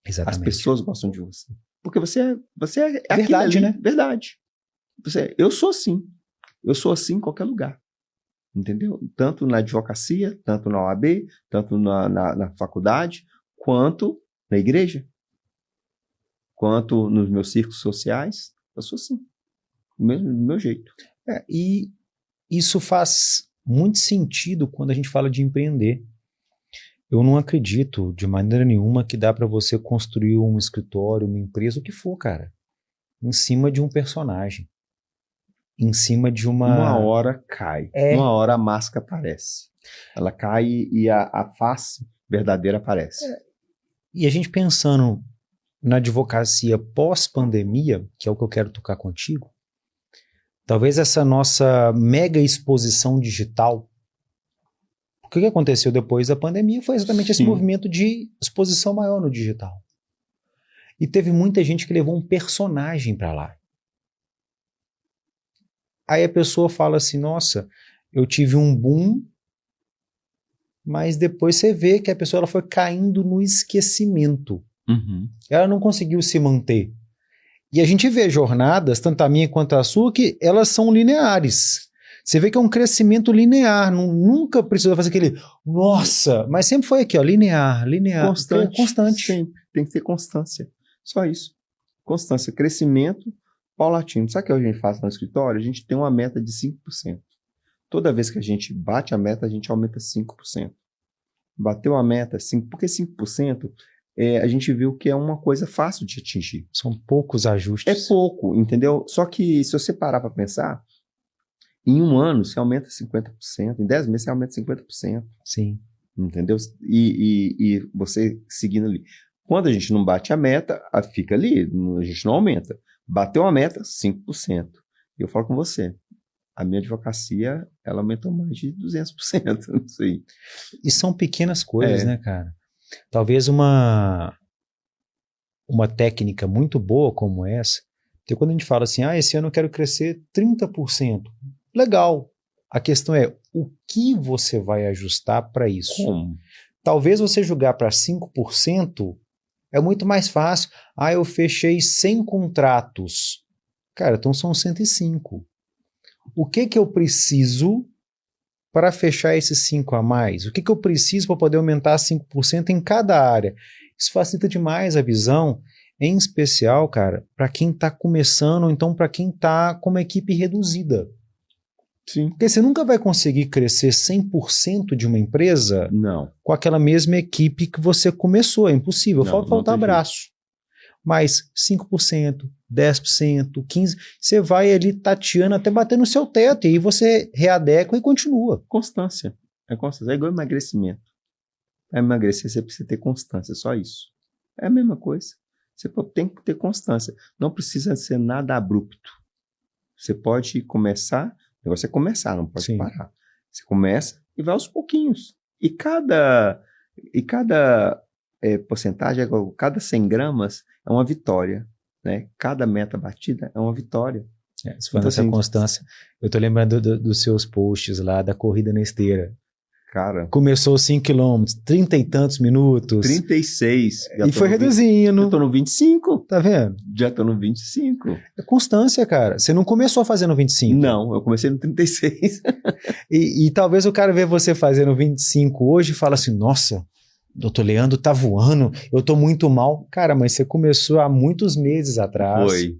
Exatamente. As pessoas gostam de você. Porque você é verdade, ali, né? Verdade. Eu sou assim. Eu sou assim em qualquer lugar. Entendeu? Tanto na advocacia, tanto na OAB, tanto na faculdade, quanto na igreja. Quanto nos meus círculos sociais. Eu sou assim. Do meu jeito. E isso faz muito sentido quando a gente fala de empreender. Eu não acredito de maneira nenhuma que dá para você construir um escritório, uma empresa, o que for, cara, em cima de um personagem, em cima de Uma hora cai, uma hora a máscara aparece. Ela cai e a face verdadeira aparece. E a gente pensando na advocacia pós-pandemia, que é o que eu quero tocar contigo, talvez essa nossa mega exposição digital, o que aconteceu depois da pandemia foi exatamente esse movimento de exposição maior no digital. E teve muita gente que levou um personagem para lá. Aí a pessoa fala assim, nossa, eu tive um boom, mas depois você vê que a pessoa ela foi caindo no esquecimento. Ela não conseguiu se manter. E a gente vê jornadas, tanto a minha quanto a sua, que elas são lineares. Você vê que é um crescimento linear, nunca precisou fazer aquele, nossa, mas sempre foi aqui, ó, linear. Constante. Sempre, tem que ter constância. Só isso. Constância, crescimento paulatino. Sabe o que a gente faz no escritório? A gente tem uma meta de 5%. Toda vez que a gente bate a meta, a gente aumenta 5%. Bateu a meta, 5%, porque 5%, a gente viu que é uma coisa fácil de atingir. São poucos ajustes. É pouco, entendeu? Só que se você parar para pensar, em um ano você aumenta 50%, em 10 meses você aumenta 50%. Sim. Entendeu? E você seguindo ali. Quando a gente não bate a meta, fica ali, a gente não aumenta. Bateu a meta, 5%. Eu falo com você, a minha advocacia, ela aumentou mais de 200%. Não sei. E são pequenas coisas, né, cara? Talvez uma técnica muito boa como essa, porque quando a gente fala assim, esse ano eu quero crescer 30%. Legal. A questão é, o que você vai ajustar para isso? Como? Talvez você jogar para 5% é muito mais fácil. Eu fechei 100 contratos. Cara, então são 105. O que eu preciso para fechar esses 5 a mais? O que eu preciso para poder aumentar 5% em cada área? Isso facilita demais a visão, em especial, cara, para quem está começando, ou então para quem está com uma equipe reduzida. Sim. Porque você nunca vai conseguir crescer 100% de uma empresa com aquela mesma equipe que você começou. É impossível, falta abraço. Mas 5%, 10%, 15%, você vai ali tateando até bater no seu teto, e aí você readequa e continua. Constância. É constância. É igual emagrecimento. Para emagrecer você precisa ter constância, só isso. É a mesma coisa. Você tem que ter constância. Não precisa ser nada abrupto. Você pode começar, o negócio é começar, não pode parar. Você começa e vai aos pouquinhos. E cada porcentagem, cada 100 gramas é uma vitória, né? Cada meta batida é uma vitória. Se for nessa constância, eu tô lembrando dos seus posts lá da corrida na esteira. Cara, começou 5 km, 30 e tantos minutos. 36. E foi reduzindo. Eu tô no 25. Tá vendo? Já tô no 25. É constância, cara. Você não começou fazendo 25. Não, eu comecei no 36. e talvez o cara vê você fazendo 25 hoje e fala assim, nossa, doutor Leandro tá voando, eu tô muito mal. Cara, mas você começou há muitos meses atrás. Foi.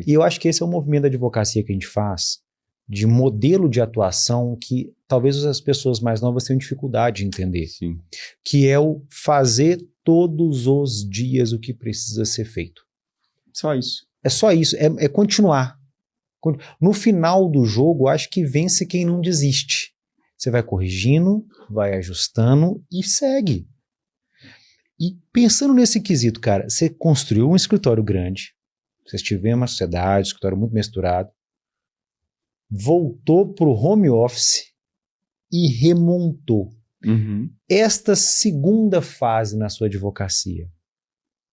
E eu acho que esse é o movimento da advocacia que a gente faz, de modelo de atuação que talvez as pessoas mais novas tenham dificuldade de entender. Sim. Que é o fazer todos os dias o que precisa ser feito. Só isso. É só isso, é continuar. No final do jogo, acho que vence quem não desiste. Você vai corrigindo, vai ajustando e segue. E pensando nesse quesito, cara, você construiu um escritório grande, vocês tiveram uma sociedade, um escritório muito misturado, voltou para o home office e remontou. Uhum. Esta segunda fase na sua advocacia,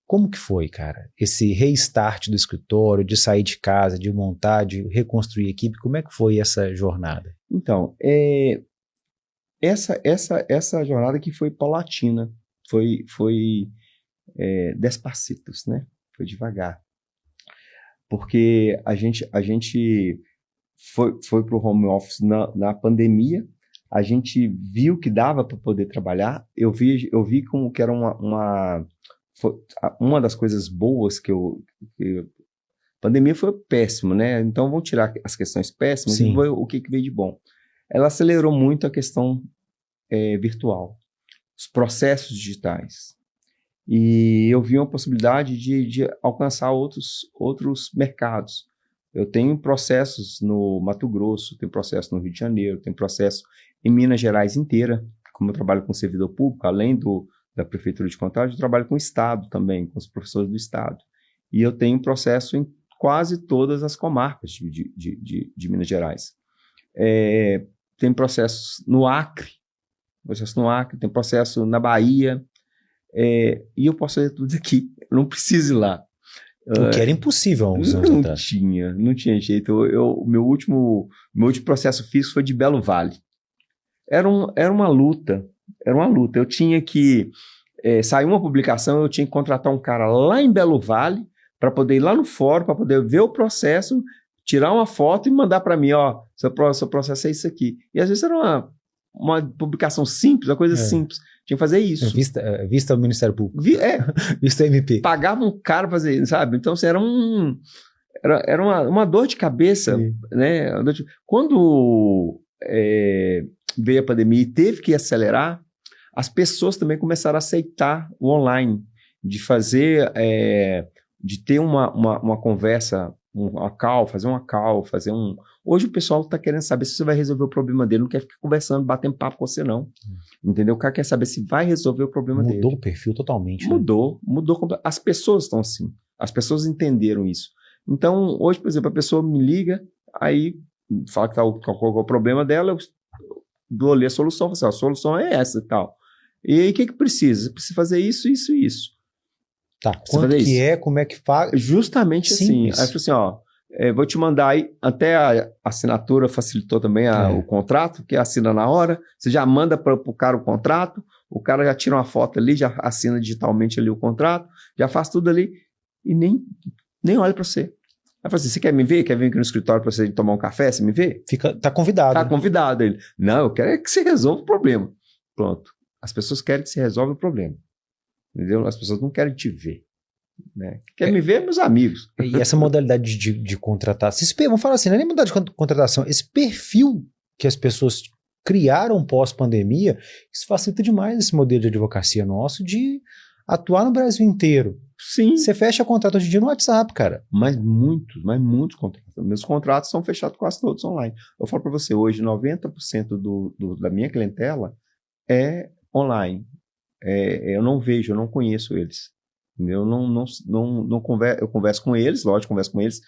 como que foi, cara? Esse restart do escritório, de sair de casa, de montar, de reconstruir a equipe, como é que foi essa jornada? Então, essa jornada que foi paulatina, foi despacitos, né? Foi devagar. Porque a gente foi para o home office na pandemia, a gente viu que dava para poder trabalhar, eu vi como que era uma das coisas boas que pandemia foi péssimo, né? Então vamos tirar as questões péssimas. Sim. E ver o que veio de bom. ela acelerou muito a questão virtual, os processos digitais. E eu vi uma possibilidade de alcançar outros mercados. Eu tenho processos no Mato Grosso, tenho processo no Rio de Janeiro, tenho processo em Minas Gerais inteira, como eu trabalho com servidor público, além da Prefeitura de Contagem, eu trabalho com o Estado também, com os professores do Estado. E eu tenho processo em quase todas as comarcas de Minas Gerais. Tem processos no Acre, tem processo na Bahia, e eu posso fazer tudo aqui, eu não preciso ir lá. O que era impossível há uns anos atrás. Não tinha jeito. O meu último processo físico foi de Belo Vale. Era uma luta. Eu tinha que sair uma publicação, eu tinha que contratar um cara lá em Belo Vale para poder ir lá no fórum, para poder ver o processo, tirar uma foto e mandar para mim, ó, seu processo é isso aqui. E às vezes era uma publicação simples, uma coisa simples. Tinha que fazer isso. Vista ao Ministério Público. Vista ao MP. Pagava um cara para fazer, sabe? Então, assim, era uma dor de cabeça, né? Quando veio a pandemia e teve que acelerar, as pessoas também começaram a aceitar o online, de fazer, de ter uma conversa, fazer uma call, Hoje o pessoal está querendo saber se você vai resolver o problema dele, não quer ficar conversando, batendo papo com você, não. Entendeu? O cara quer saber se vai resolver o problema dele. Mudou o perfil totalmente. Mudou. As pessoas estão assim. As pessoas entenderam isso. Então, hoje, por exemplo, a pessoa me liga, aí fala qual é o problema dela, eu dou ali a solução, a solução é essa e tal. E aí, o que precisa? Precisa fazer isso, isso e isso. Tá, quanto que é, como é que faz? Justamente assim. Aí eu falei assim, ó, vou te mandar aí, até a assinatura facilitou também o contrato, que assina na hora, você já manda para o cara o contrato, o cara já tira uma foto ali, já assina digitalmente ali o contrato, já faz tudo ali e nem olha para você. Aí fala assim, você quer me ver? Quer vir aqui no escritório para você tomar um café? Você me vê? Tá convidado. Tá convidado. Ele, não, eu quero que você resolva o problema. Pronto. As pessoas querem que você resolva o problema. Entendeu? As pessoas não querem te ver. Né? Quer me ver, meus amigos. E essa modalidade de contratar, vamos falar assim, não é nem modalidade de contratação, esse perfil que as pessoas criaram pós-pandemia, isso facilita demais esse modelo de advocacia nosso de atuar no Brasil inteiro. Sim. Você fecha contrato hoje em dia no WhatsApp, cara. Mas muitos contratos. Meus contratos são fechados quase todos online. Eu falo para você, hoje 90% da minha clientela é online. Eu não vejo, eu não conheço eles. Eu não converso, eu converso com eles, lógico, converso com eles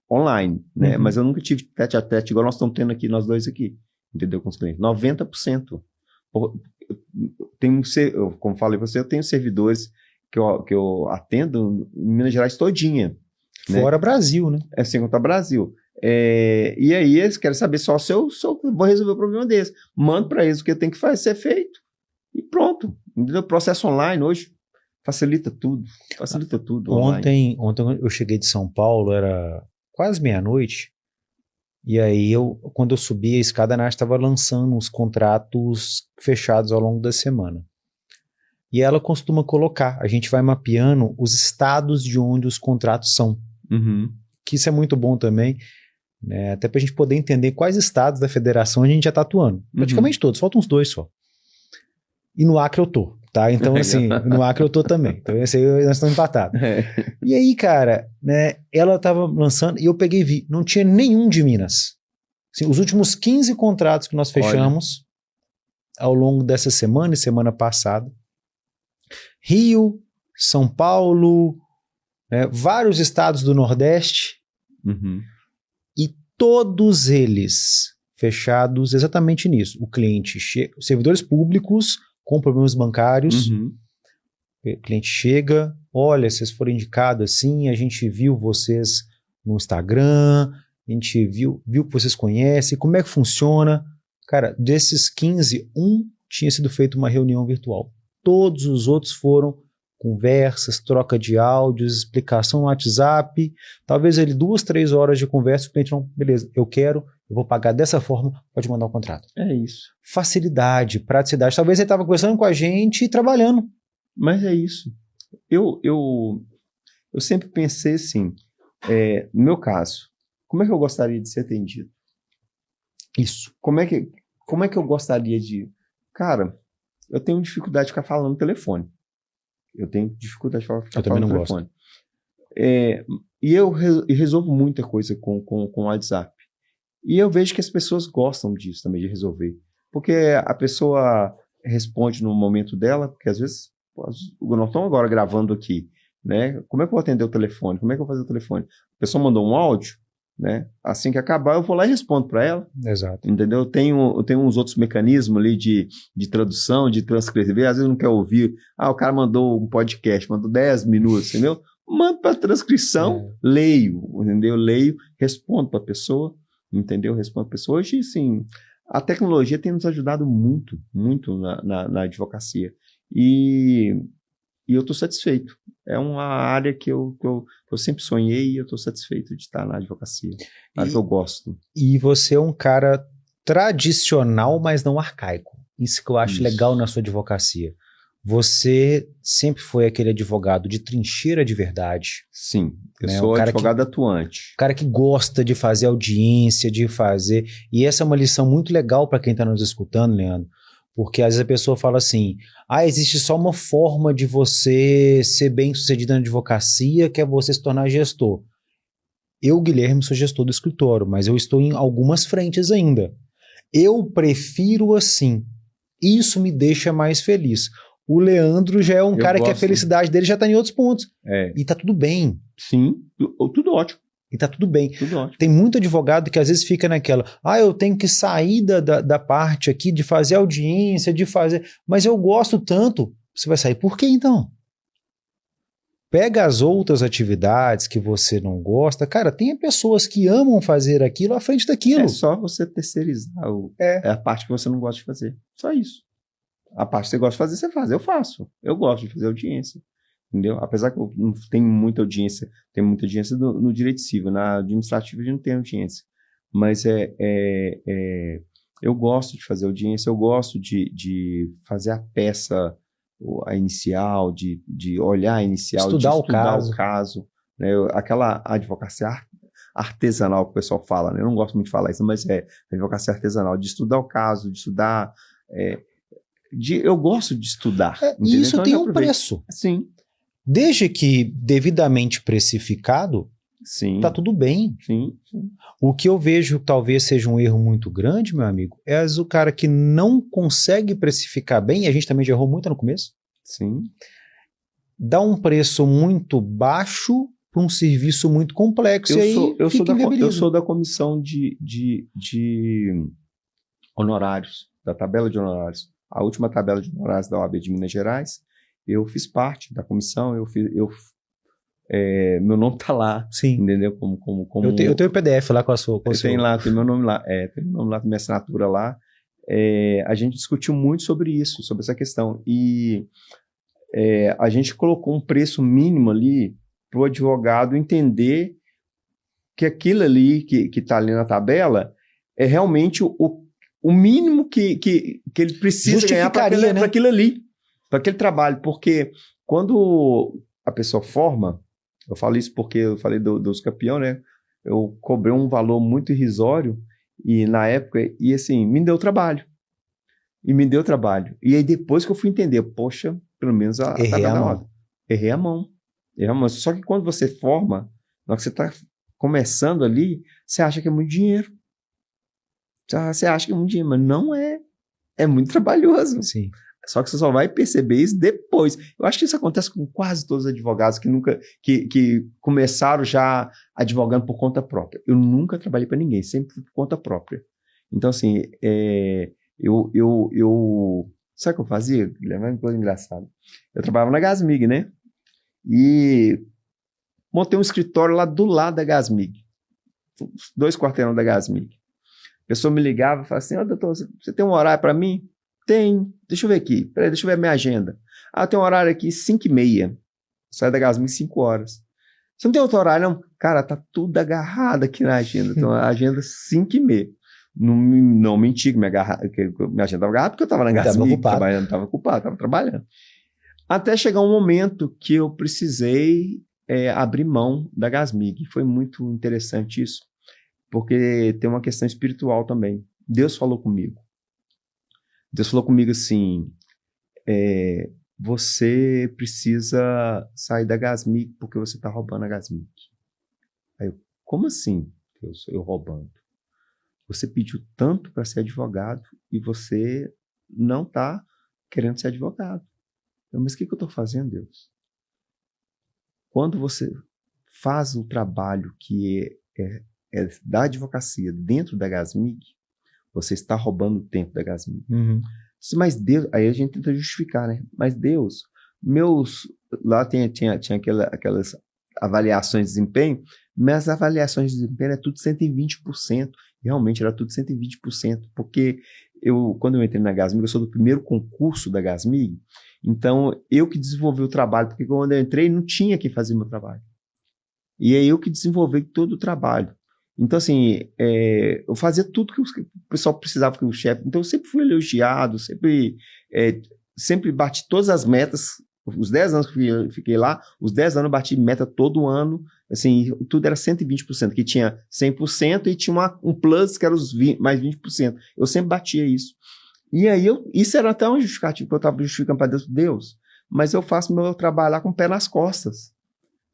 online, né? Mas eu nunca tive tete a tete, igual nós estamos tendo aqui, nós dois aqui, entendeu? Com os clientes. 90%. Como falei para você, eu tenho servidores que eu atendo em Minas Gerais todinha. Fora, né? Brasil, né? Sem contar Brasil. E aí eles querem saber só se eu vou resolver o problema deles. Mando para eles o que tem que ser feito e pronto. Entendeu? Processo online hoje facilita tudo. Ontem eu cheguei de São Paulo, era quase meia-noite, e aí quando eu subi a escada, a Nath estava lançando os contratos fechados ao longo da semana. E ela costuma colocar, a gente vai mapeando os estados de onde os contratos são. Que isso é muito bom também, né? Até para a gente poder entender quais estados da federação a gente já está atuando. Praticamente todos, faltam uns 2 só. E no Acre eu tô, tá? Então, assim, no Acre eu tô também. Então, esse aí nós estamos empatados. E aí, cara, né, ela tava lançando, e eu peguei e vi, não tinha nenhum de Minas. Assim, os últimos 15 contratos que nós fechamos ao longo dessa semana e semana passada, Rio, São Paulo, né, vários estados do Nordeste, e todos eles fechados exatamente nisso. O cliente chega, servidores públicos com problemas bancários, o cliente chega, olha, vocês foram indicados assim, a gente viu vocês no Instagram, a gente viu que vocês conhecem, como é que funciona. Cara, desses 15, tinha sido feita uma reunião virtual. Todos os outros foram conversas, troca de áudios, explicação no WhatsApp, talvez ele 2, 3 horas de conversa, o cliente não, beleza, eu vou pagar dessa forma, pode mandar o contrato. É isso. Facilidade, praticidade. Talvez ele estava conversando com a gente e trabalhando. Mas é isso. Eu sempre pensei assim, no meu caso, como é que eu gostaria de ser atendido? Isso. Como é que como é que eu gostaria de... Cara, eu tenho dificuldade de ficar falando no telefone. Eu tenho dificuldade de ficar falando no telefone. E eu resolvo muita coisa com o WhatsApp. E eu vejo que as pessoas gostam disso também, de resolver. Porque a pessoa responde no momento dela, porque às vezes, nós estamos agora gravando aqui, né? Como é que eu vou atender o telefone? Como é que eu vou fazer o telefone? A pessoa mandou um áudio, né? Assim que acabar, eu vou lá e respondo para ela. Exato. Entendeu? Eu tenho uns outros mecanismos ali de tradução, de transcrever. Às vezes não quer ouvir. O cara mandou um podcast, mandou 10 minutos, entendeu? Mando para transcrição, leio, entendeu? Leio, respondo para a pessoa, entendeu? Respondo para a pessoa. Hoje, sim, a tecnologia tem nos ajudado muito, muito na advocacia. E eu estou satisfeito. É uma área que eu sempre sonhei e eu estou satisfeito de estar na advocacia. Área que eu gosto. E você é um cara tradicional, mas não arcaico. Isso que eu acho legal na sua advocacia. Você sempre foi aquele advogado de trincheira de verdade. Sim, eu sou advogado atuante. O cara que gosta de fazer audiência, de fazer... E essa é uma lição muito legal para quem está nos escutando, Leandro. Porque às vezes a pessoa fala assim, existe só uma forma de você ser bem sucedido na advocacia, que é você se tornar gestor. Eu, Guilherme, sou gestor do escritório, mas eu estou em algumas frentes ainda. Eu prefiro assim. Isso me deixa mais feliz. O Leandro já é um cara que a felicidade dele já está em outros pontos. E tá tudo bem. Sim, tudo ótimo. E tá tudo bem. Tudo ótimo. Tem muito advogado que às vezes fica naquela, eu tenho que sair da parte aqui de fazer audiência, de fazer... Mas eu gosto tanto. Você vai sair por quê, então? Pega as outras atividades que você não gosta. Cara, tem pessoas que amam fazer aquilo à frente daquilo. É só você terceirizar a parte que você não gosta de fazer. Só isso. A parte que você gosta de fazer, você faz. Eu faço. Eu gosto de fazer audiência. Entendeu? Apesar que eu não tenho muita audiência. Tem muita audiência no direito civil. Na administrativa a gente não tem audiência. Mas eu gosto de fazer audiência. Eu gosto de fazer a peça... a inicial, de olhar a inicial, estudar o caso, né? Aquela advocacia artesanal que o pessoal fala, né? Eu não gosto muito de falar isso, mas é advocacia artesanal, de estudar o caso, de estudar... eu gosto de estudar. Isso então, tem um preço. Sim. Desde que devidamente precificado, sim, tá tudo bem. Sim. O que eu vejo talvez seja um erro muito grande, meu amigo, é o cara que não consegue precificar bem, e a gente também já errou muito no começo. Sim. Dá um preço muito baixo para um serviço muito complexo. Eu sou da comissão de honorários, da tabela de honorários. A última tabela de honorários da OAB de Minas Gerais, eu fiz parte da comissão, meu nome tá lá. Sim. Entendeu? Eu tenho o PDF lá com a sua. Tem meu nome lá. Tem meu nome lá, minha assinatura lá. A gente discutiu muito sobre isso, sobre essa questão. E a gente colocou um preço mínimo ali para o advogado entender que aquilo ali que está ali na tabela é realmente o mínimo que ele precisa ganhar para aquilo ali, para aquele trabalho. Porque quando a pessoa forma, eu falo isso porque eu falei dos campeões, né? Eu cobrei um valor muito irrisório e na época, e assim, me deu trabalho. E aí depois que eu fui entender, poxa, pelo menos Errei a mão. Errei a mão. Só que quando você forma, na hora que você está começando ali, você acha que é muito dinheiro. Você acha que é muito dinheiro, mas não é. É muito trabalhoso. Sim. Só que você só vai perceber isso depois. Eu acho que isso acontece com quase todos os advogados que começaram já advogando por conta própria. Eu nunca trabalhei para ninguém, sempre fui por conta própria. Então, assim, sabe o que eu fazia? Guilherme, uma coisa engraçada. Eu trabalhava na Gasmig, né? E montei um escritório lá do lado da Gasmig. 2 quarteirões da Gasmig. A pessoa me ligava e falava assim, doutor, você tem um horário para mim? Tem. Deixa eu ver aqui. Peraí, deixa eu ver a minha agenda. Tem um horário aqui, 5h30. Sai da Gasmig 5 horas. Você não tem outro horário, não? Cara, tá tudo agarrado aqui na agenda. Então, a agenda 5h30. Não menti que minha agenda estava agarrada porque eu estava na Gasmig trabalhando, estava ocupado, estava trabalhando. Até chegar um momento que eu precisei abrir mão da Gasmig. Foi muito interessante isso, porque tem uma questão espiritual também. Deus falou comigo. Deus falou comigo assim, você precisa sair da Gasmic porque você está roubando a Gasmic. Aí eu, como assim, Deus, eu roubando? Você pediu tanto para ser advogado e você não está querendo ser advogado. Eu, mas o que eu estou fazendo, Deus? Quando você faz o trabalho que é da advocacia dentro da Gasmic, você está roubando o tempo da Gasmic. Uhum. Mas Deus, aí a gente tenta justificar, né? Mas Deus, lá tinha aquelas avaliações de desempenho, mas as avaliações de desempenho é tudo 120%. Realmente era tudo 120%, porque quando eu entrei na Gasmig, eu sou do primeiro concurso da Gasmig, então eu que desenvolvi o trabalho, porque quando eu entrei não tinha quem fazia o meu trabalho. E é eu que desenvolvi todo o trabalho. Então, assim, eu fazia tudo que o pessoal precisava, que o chefe... Então, eu sempre fui elogiado, sempre bati todas as metas. Os 10 anos que eu fiquei lá, os 10 anos eu bati meta todo ano. Assim, tudo era 120%, que tinha 100% e tinha um plus que era mais 20%. Eu sempre batia isso. E aí, isso era até um justificativo, que eu estava justificando para Deus, mas eu faço meu trabalho lá com o pé nas costas.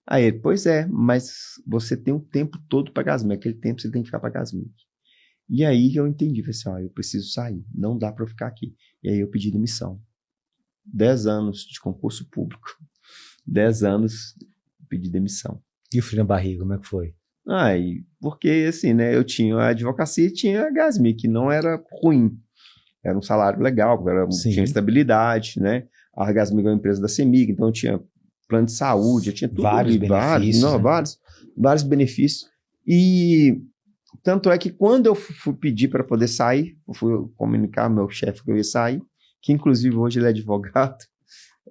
Aí ele, pois é, mas você tem o tempo todo para Gasmic, aquele tempo você tem que ficar para Gasmic. E aí eu entendi, falei assim, eu preciso sair, não dá para eu ficar aqui. E aí eu pedi demissão. 10 anos de concurso público, 10 anos pedi demissão. E o frio na barriga, como é que foi? Porque assim, né, eu tinha a advocacia e tinha a Gasmic, que não era ruim. Era um salário legal, tinha estabilidade, né? A Gasmic é uma empresa da CEMIG, então eu tinha plano de saúde, eu tinha tudo vários benefícios. Vários benefícios. E tanto é que quando eu fui pedir para poder sair, eu fui comunicar ao meu chefe que eu ia sair, que inclusive hoje ele é advogado.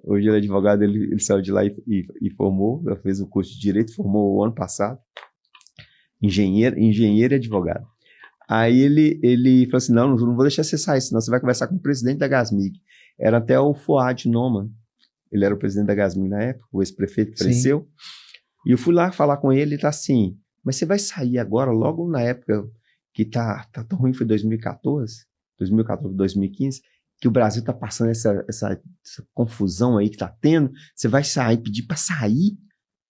Hoje ele é advogado, ele saiu de lá e formou, fez o curso de Direito, formou o ano passado. Engenheiro e advogado. Aí ele falou assim, não vou deixar você sair, senão você vai conversar com o presidente da Gasmig. Era até o Fuad Noman. Ele era o presidente da Gasmig na época, o ex-prefeito que faleceu. E eu fui lá falar com ele, ele tá assim, mas você vai sair agora, logo na época que tá tão ruim, foi 2014, 2015, que o Brasil tá passando essa confusão aí que tá tendo, você vai sair, pedir para sair?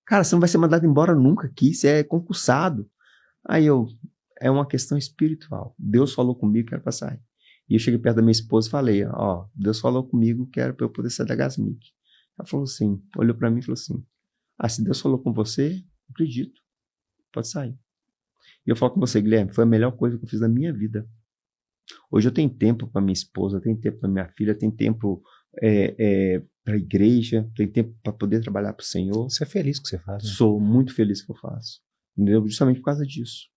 Cara, você não vai ser mandado embora nunca aqui, você é concursado. Aí é uma questão espiritual. Deus falou comigo que era para sair. E eu cheguei perto da minha esposa e falei, Deus falou comigo que era para eu poder sair da Gasmic. Ela falou assim, olhou para mim e falou assim, se Deus falou com você, acredito, pode sair. E eu falo com você, Guilherme, foi a melhor coisa que eu fiz na minha vida. Hoje eu tenho tempo para minha esposa, tenho tempo para minha filha, tenho tempo para a igreja, tenho tempo para poder trabalhar para o Senhor. Você é feliz com o que você faz, né? Sou muito feliz com o que eu faço. Entendeu? Justamente por causa disso.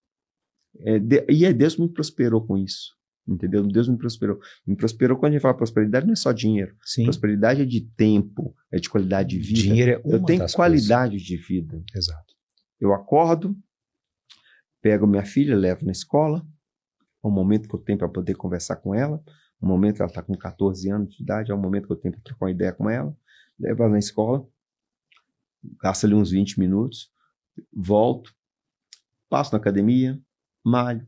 Deus me prosperou com isso. Entendeu? Deus me prosperou. Me prosperou, quando a gente fala prosperidade, não é só dinheiro. Sim. Prosperidade é de tempo, é de qualidade de vida. Dinheiro é uma eu tenho das qualidade coisas. de vida. Exato. Eu acordo, pego minha filha, levo na escola, é um momento que eu tenho para poder conversar com ela, um momento que ela está com 14 anos de idade, é um momento que eu tenho para trocar uma ideia com ela, levo ela na escola, gasto ali uns 20 minutos, volto, passo na academia, malho,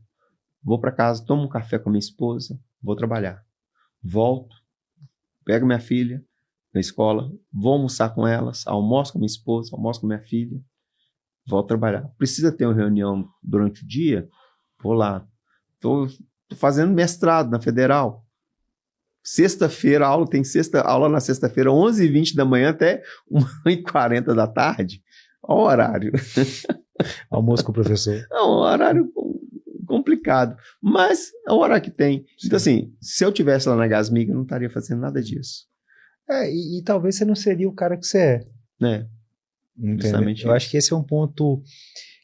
vou para casa, tomo um café com a minha esposa, vou trabalhar. Volto, pego minha filha na escola, vou almoçar com elas, almoço com minha esposa, almoço com minha filha, volto trabalhar. Precisa ter uma reunião durante o dia? Vou lá. Estou fazendo mestrado na Federal. Sexta-feira, aula na sexta-feira, 11h20 da manhã até 1h40 da tarde. Olha o horário. Almoço com o professor. É um horário complicado, mas é o horário que tem. Sim. Então, assim, se eu tivesse lá na Gasmig, eu não estaria fazendo nada disso. E talvez você não seria o cara que você é. Né? Eu acho que esse é um ponto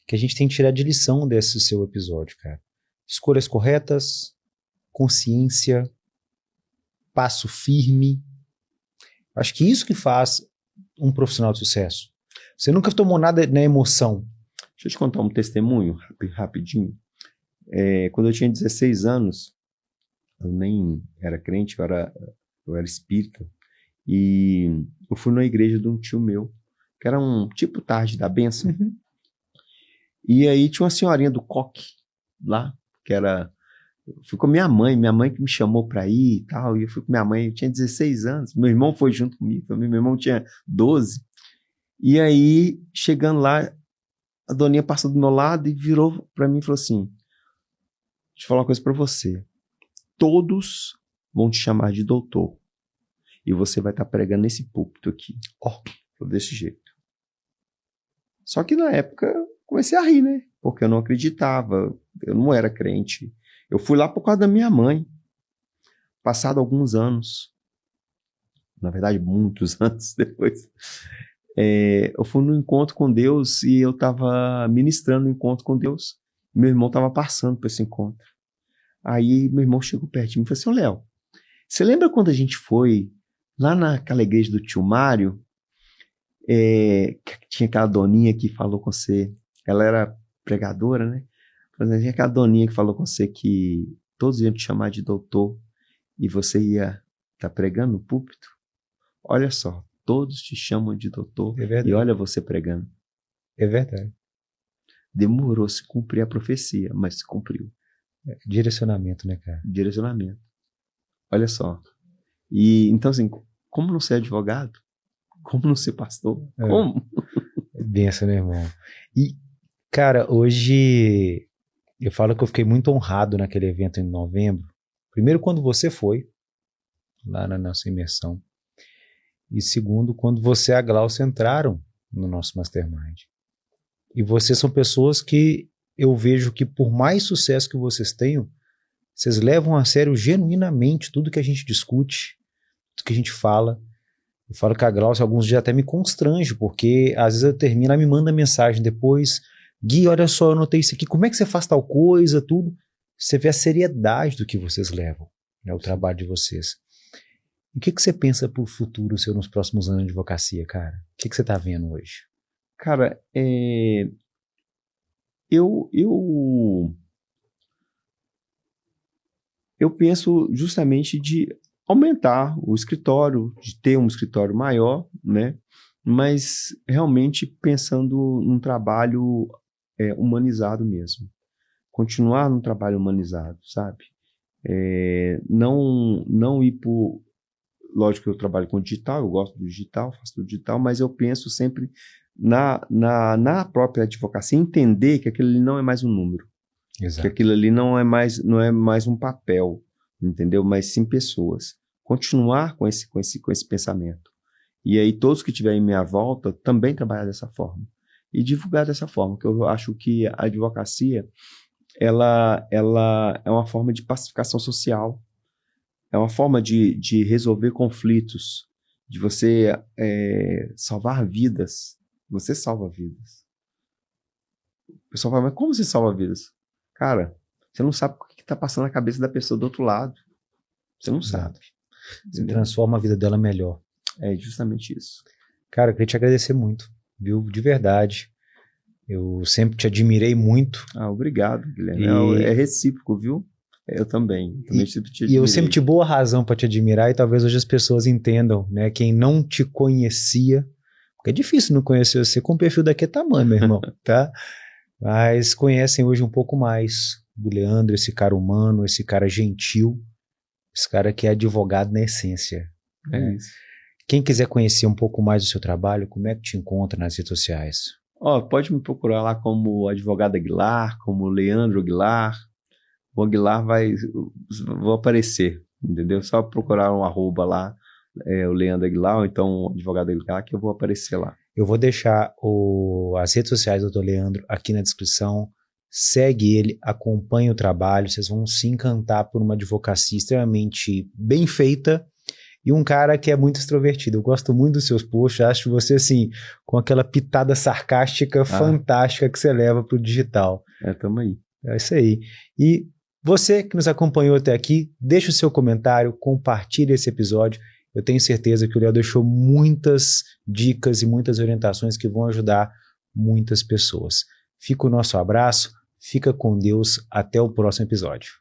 que a gente tem que tirar de lição desse seu episódio, cara. Escolhas corretas, consciência, passo firme. Acho que isso que faz um profissional de sucesso. Você nunca tomou nada na emoção. Deixa eu te contar um testemunho rapidinho. Quando eu tinha 16 anos, eu nem era crente, eu era espírita, e eu fui na igreja de um tio meu, que era um tipo tarde da bênção. E aí tinha uma senhorinha do coque lá, que era Fui com minha mãe que me chamou para ir e tal, e eu fui com minha mãe, eu tinha 16 anos, meu irmão foi junto comigo, meu irmão tinha 12, e aí, chegando lá, a doninha passou do meu lado e virou para mim e falou assim, deixa eu falar uma coisa para você, todos vão te chamar de doutor, e você vai estar pregando nesse púlpito aqui, desse jeito. Só que na época, eu comecei a rir, né, porque eu não acreditava, eu não era crente. Eu fui lá por causa da minha mãe. Passado alguns anos, na verdade, muitos anos depois, eu fui no encontro com Deus e eu estava ministrando no encontro com Deus. Meu irmão estava passando por esse encontro. Aí meu irmão chegou perto de mim e falou assim, ô Léo, você lembra quando a gente foi lá naquela igreja do tio Mário? Que tinha aquela doninha que falou com você, ela era pregadora, né? Tinha aquela doninha que falou com você que todos iam te chamar de doutor e você ia estar pregando no púlpito. Olha só, todos te chamam de doutor e olha você pregando. É verdade. Demorou a se cumprir a profecia, mas se cumpriu. Direcionamento, né, cara? Direcionamento. Olha só. E então, assim, como não ser advogado? Como não ser pastor? Como? Benção, né, irmão? E, cara, hoje eu falo que eu fiquei muito honrado naquele evento em novembro. Primeiro, quando você foi, lá na nossa imersão. E segundo, quando você e a Glaucia entraram no nosso Mastermind. E vocês são pessoas que eu vejo que por mais sucesso que vocês tenham, vocês levam a sério genuinamente tudo que a gente discute, tudo que a gente fala. Eu falo que a Glaucia alguns dias até me constrange, porque às vezes eu termino, ela me manda mensagem depois, Gui, olha só, eu notei isso aqui, como é que você faz tal coisa, tudo. Você vê a seriedade do que vocês levam, né, o trabalho de vocês. E o que você pensa pro futuro seu nos próximos anos de advocacia, cara? O que você tá vendo hoje? Cara, eu penso justamente de aumentar o escritório, de ter um escritório maior, né? Mas realmente pensando num trabalho humanizado mesmo. Continuar num trabalho humanizado, sabe? Não ir por... Lógico que eu trabalho com digital, eu gosto do digital, faço do digital, mas eu penso sempre na própria advocacia, entender que aquilo ali não é mais um número. Exato. Que aquilo ali não é mais um papel, entendeu? Mas sim pessoas. Continuar com esse pensamento. E aí todos que estiverem em minha volta também trabalhar dessa forma. E divulgar dessa forma, que eu acho que a advocacia ela é uma forma de pacificação social, é uma forma de resolver conflitos, de você salvar vidas. Você salva vidas. O pessoal fala, mas como você salva vidas? Cara, você não sabe o que está passando na cabeça da pessoa do outro lado. Você não sabe. Você transforma a vida dela melhor. É justamente isso. Cara, eu queria te agradecer muito, viu? De verdade. Eu sempre te admirei muito. Obrigado, Guilherme. É recíproco, viu? Eu também sempre te admirei. E eu sempre tive boa razão para te admirar e talvez hoje as pessoas entendam, né? Quem não te conhecia, porque é difícil não conhecer você com um perfil daquele tamanho, meu irmão, tá? Mas conhecem hoje um pouco mais do Leandro, esse cara humano, esse cara gentil, esse cara que é advogado na essência. É isso. Quem quiser conhecer um pouco mais do seu trabalho, como é que te encontra nas redes sociais? Pode me procurar lá como advogado Aguilar, como Leandro Aguilar. O Aguilar vou aparecer, entendeu? Só procurar um @ lá, o Leandro Aguilar, ou então o advogado Aguilar, que eu vou aparecer lá. Eu vou deixar as redes sociais do Dr. Leandro aqui na descrição. Segue ele, acompanhe o trabalho, vocês vão se encantar por uma advocacia extremamente bem feita e um cara que é muito extrovertido. Eu gosto muito dos seus posts, acho você assim, com aquela pitada sarcástica fantástica que você leva pro digital. Tamo aí. É isso aí. E você que nos acompanhou até aqui, deixa o seu comentário, compartilhe esse episódio. Eu tenho certeza que o Léo deixou muitas dicas e muitas orientações que vão ajudar muitas pessoas. Fica o nosso abraço, fica com Deus, até o próximo episódio.